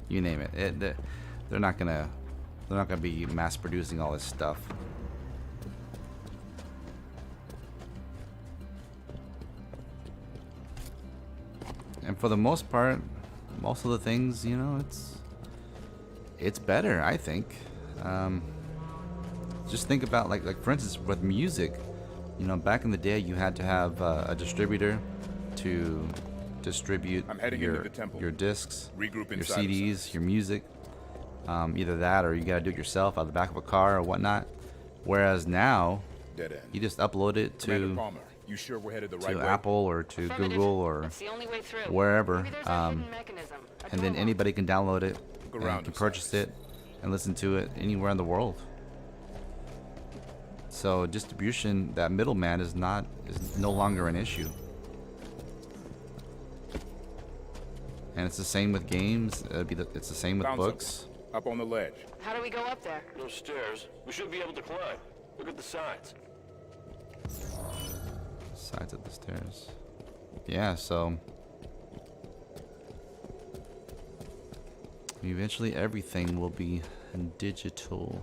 you name it. They're not gonna be mass producing all this stuff. And for the most part, most of the things, you know, it's better, I think. Just think about like for instance with music, you know, back in the day you had to have a distributor to distribute your discs, Regroup your inside CDs, your music. Either that or you gotta do it yourself out of the back of a car or whatnot. Whereas now, Dead end. you just upload it Commander to Palmer, you sure we're headed the right way? Apple or to Google or wherever, and then anybody can download it and can purchase it and listen to it anywhere in the world. So distribution, that middleman is no longer an issue. And it's the same with games. It's the same with books. Up on the ledge. How do we go up there? No stairs. We should be able to climb. Look at the sides. Sides of the stairs. Yeah, so eventually everything will be digital.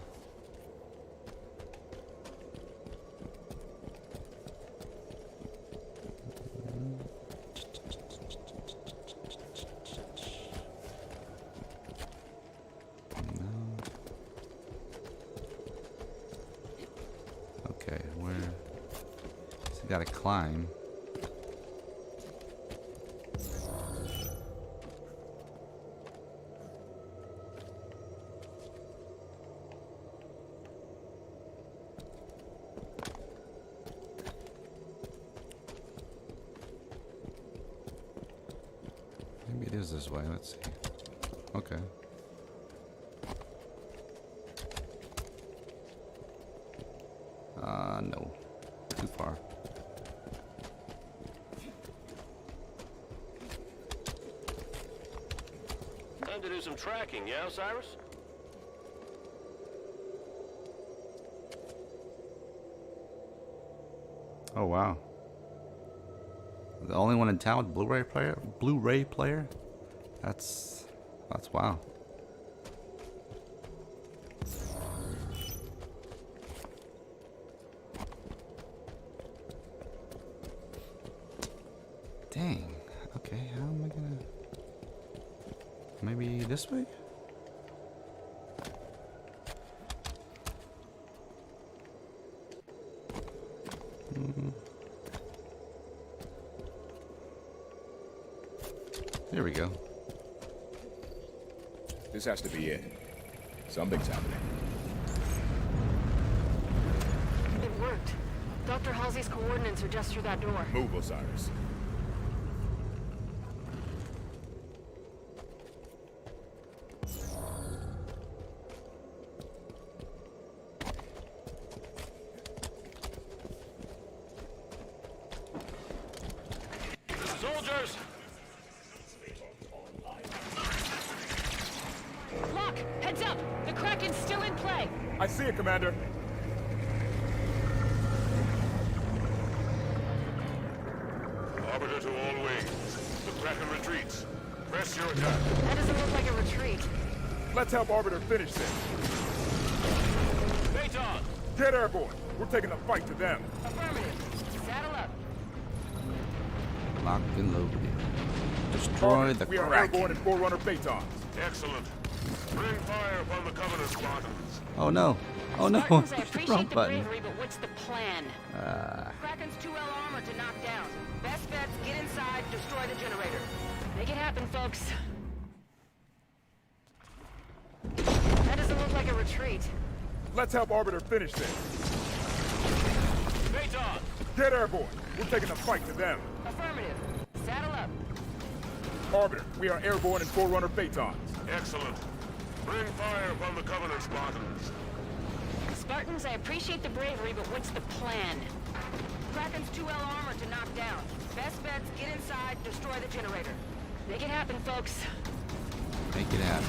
Okay, where? So gotta climb. Maybe it is this way. Let's see. Okay. No. Too far. Time to do some tracking, yeah, Osiris? Oh wow. The only one in town with Blu-ray player? That's wow. Dang. Okay, how am I gonna... Maybe this way? There we go. This has to be it. Something's happening. It worked. Dr. Halsey's coordinates are just through that door. Move, Osiris. Soldiers! Locke, heads up! The Kraken's still in play! I see it, Commander. Arbiter to all wings. The Kraken retreats. Press your attack. That doesn't look like a retreat. Let's help Arbiter finish this. Phaeton! Get airborne. We're taking the fight to them. Affirmative. Saddle up. Locked and loaded. Destroy the we are Kraken. airborne and Forerunner Phaetons. Excellent. Bring fire upon the Covenant Spartans. Oh no. Oh no. Spartans, I Wrong appreciate the button. bravery, but what's the plan? Kraken's 2L armor to knock down. Best bets, get inside, destroy the generator. Make it happen, folks. That doesn't look like a retreat. Let's help Arbiter finish this. Phaeton! Get airborne. We're taking the fight to them. Affirmative. Saddle up. Arbiter, we are airborne and Forerunner Phaetons. Excellent. Bring fire upon the Covenant Spartans. Spartans, I appreciate the bravery, but what's the plan? Kraken's 2L armor to knock down. Best bets, get inside, destroy the generator. Make it happen, folks. Make it happen.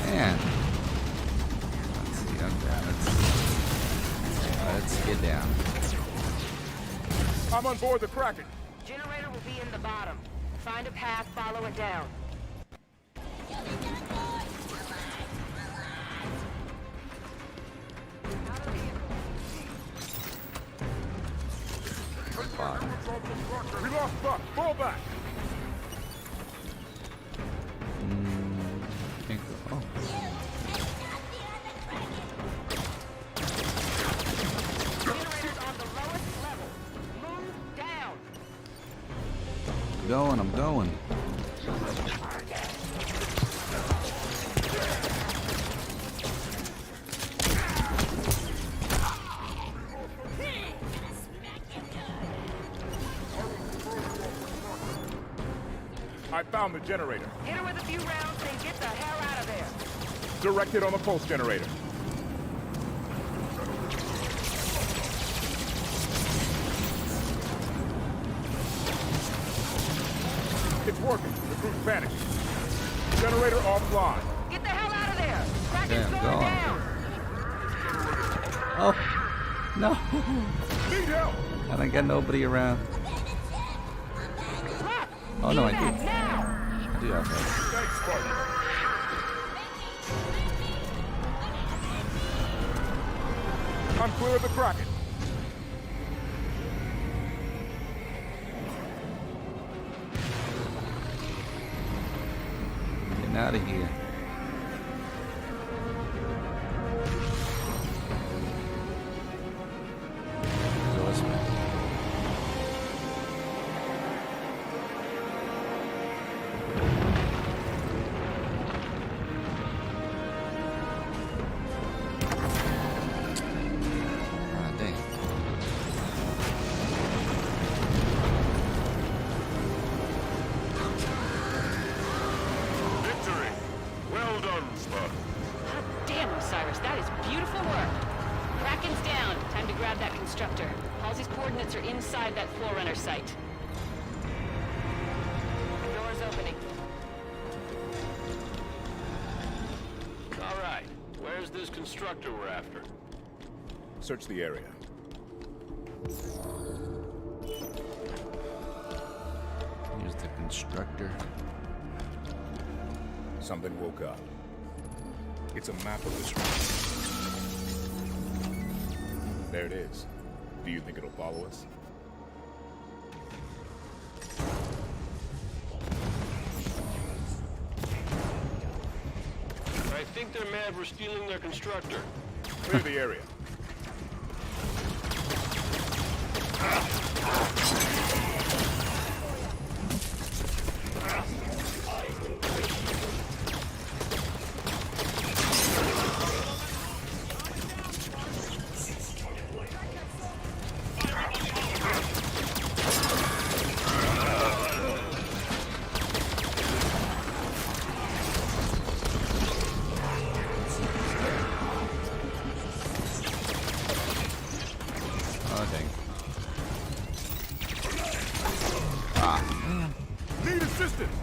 Man. Let's see, let's get down. I'm on board the Kraken. Generator will be in the bottom. Find a path, follow it down. We lost Buck. Fall back. Can't go. Oh. Generator's on the lowest level. Move down. I'm going. I found the generator. Hit her with a few rounds, then get the hell out of there. Directed on the pulse generator. It's working. The crew's panicking. Generator offline. Get the hell out of there. Kraken's Damn, going gone. down. Oh no! Need help. I don't got nobody around. Oh no, I do. I do have that. Thanks, Spartan. I'm clear of the Kraken. Getting out of here. So it's dang. Victory! Well done, Spartan. Hot damn, Osiris, that is beautiful work. Kraken's down. Time to grab that constructor. Halsey's coordinates are inside that Forerunner site. The door's opening. All right. Where's this constructor we're after? Search the area. Here's the constructor. Something woke up. It's a map of the structure. There it is. Do you think it'll follow us? I think they're mad we're stealing their constructor. Clear the area. Oh, dang. Ah, man. Need assistance!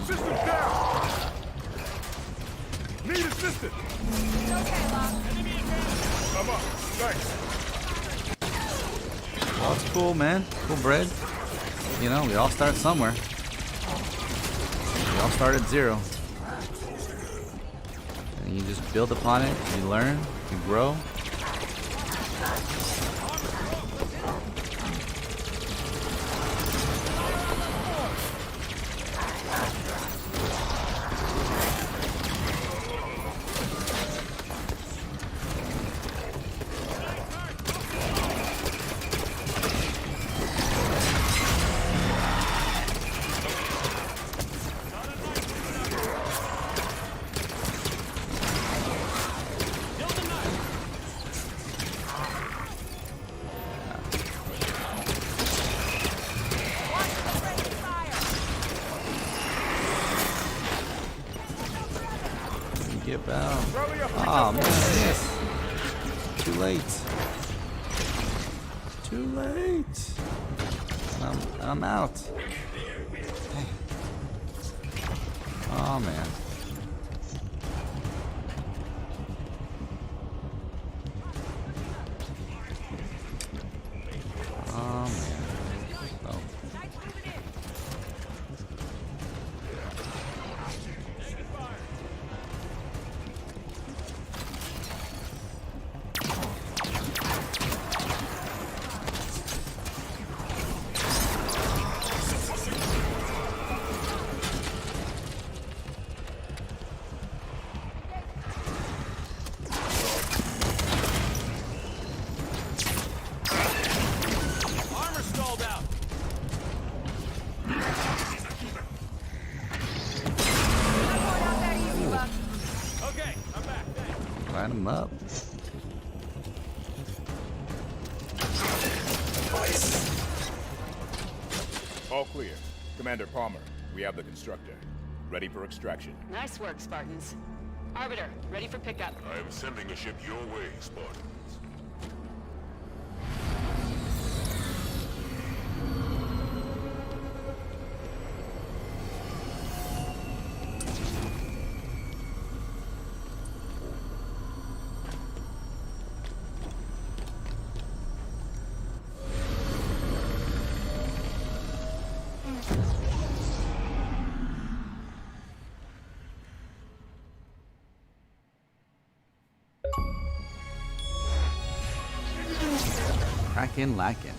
System down! Need assistance! I'm up. Thanks. Well, that's cool, man. Cool bread. You know, we all start somewhere. We all start at 0. And you just build upon it, you learn, you grow. Get bound. Oh man, yes. Too late. Too late. I'm out. Dang. Oh man. Oh man. Oh. Line them up. All clear. Commander Palmer, we have the constructor. Ready for extraction. Nice work, Spartans. Arbiter, ready for pickup. I am sending a ship your way, Spartans. Crackin' lackin'.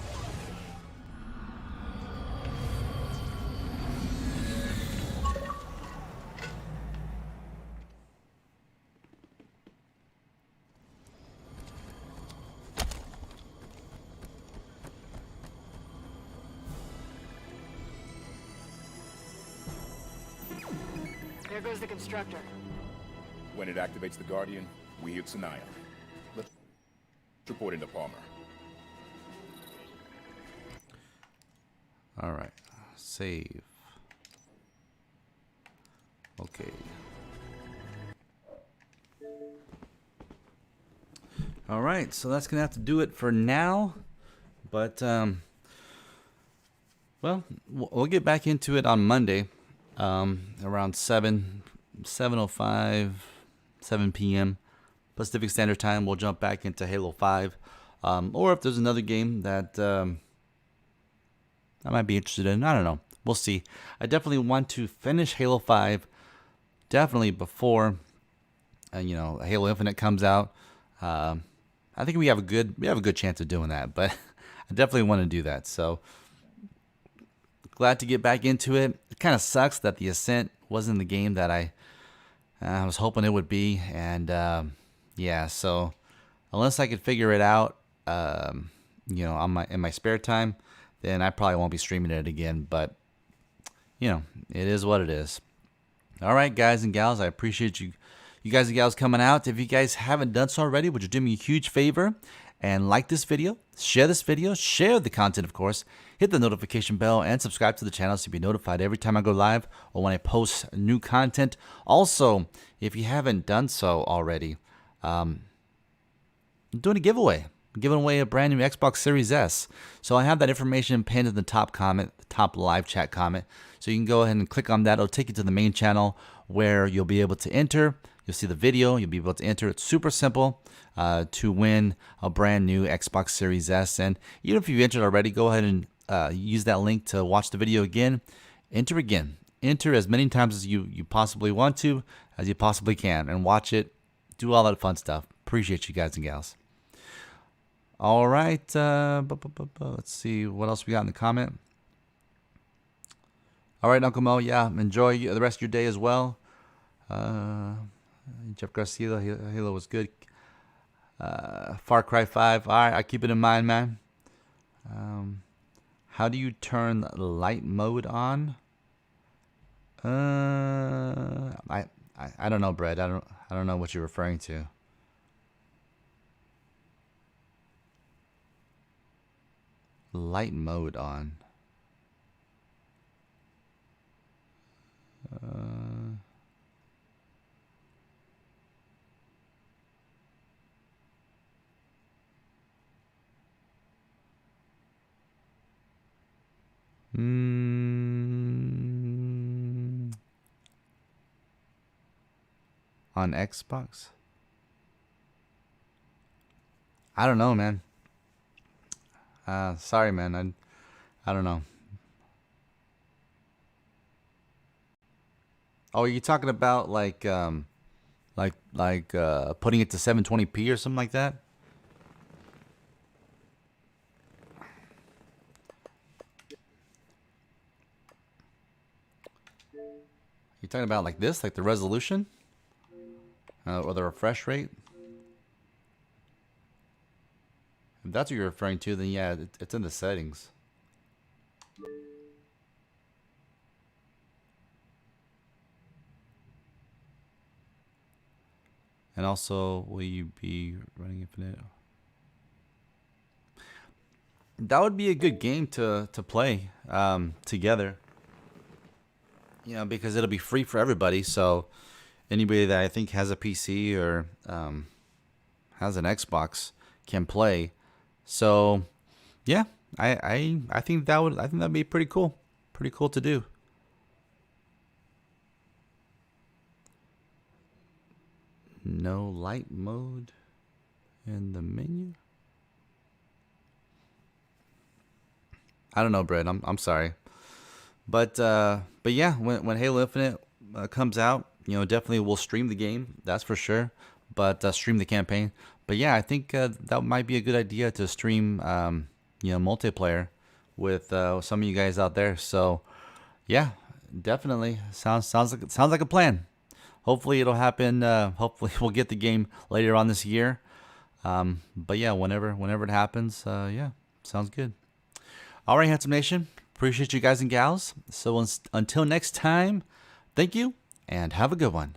There goes the constructor. When it activates the Guardian, we hit Sanaya. Let's report into Palmer. All right, save. Okay. All right, so that's gonna have to do it for now. But well, we'll get back into it on Monday, around 7:05, 7 p.m. Pacific Standard Time. We'll jump back into Halo 5, or if there's another game that I might be interested in. I don't know. We'll see. I definitely want to finish Halo 5 definitely before Halo Infinite comes out. I think we have a good chance of doing that, but I definitely want to do that. So glad to get back into it. It kind of sucks that the Ascent wasn't the game that I was hoping it would be, and yeah. So unless I could figure it out, in my spare time, then I probably won't be streaming it again. But it is what it is. All right, guys and gals, I appreciate you guys and gals coming out. If you guys haven't done so already, would you do me a huge favor and like this video, share the content, of course, hit the notification bell, and subscribe to the channel so you'll be notified every time I go live or when I post new content. Also, if you haven't done so already, I'm doing a giveaway. giving away a brand new Xbox Series S. So I have that information pinned in the top comment, the top live chat comment. So you can go ahead and click on that. It'll take you to the main channel where you'll be able to enter. You'll see the video. You'll be able to enter. It's super simple to win a brand new Xbox Series S. And even if you've entered already, go ahead and use that link to watch the video again. Enter again. Enter as many times as you possibly want to, as you possibly can, and watch it. Do all that fun stuff. Appreciate you guys and gals. All right. Let's see what else we got in the comment. All right, Uncle Mo. Yeah, enjoy the rest of your day as well. Jeff Garcia, Halo was good. Far Cry 5. All right, I keep it in mind, man. How do you turn light mode on? I don't know, Brett. I don't know what you're referring to. Light mode on. On Xbox? I don't know, man. Sorry, man. I don't know. Oh, are you talking about like putting it to 720p or something like that? You talking about like this, like the resolution, or the refresh rate? If that's what you're referring to, then yeah, it's in the settings. And also, will you be running Infinite? That would be a good game to play together. You know, because it'll be free for everybody. So anybody that I think has a PC or has an Xbox can play. So yeah, I think that'd be pretty cool. Pretty cool to do. No light mode in the menu. I don't know, Brett. I'm sorry. But yeah, when Halo Infinite comes out, you know, definitely we'll stream the game. That's for sure. But stream the campaign. But yeah, I think that might be a good idea to stream, you know, multiplayer with some of you guys out there. So yeah, definitely sounds like a plan. Hopefully it'll happen. Hopefully we'll get the game later on this year. But yeah, whenever it happens, yeah, sounds good. All right, Handsome Nation. Appreciate you guys and gals. So until next time, thank you and have a good one.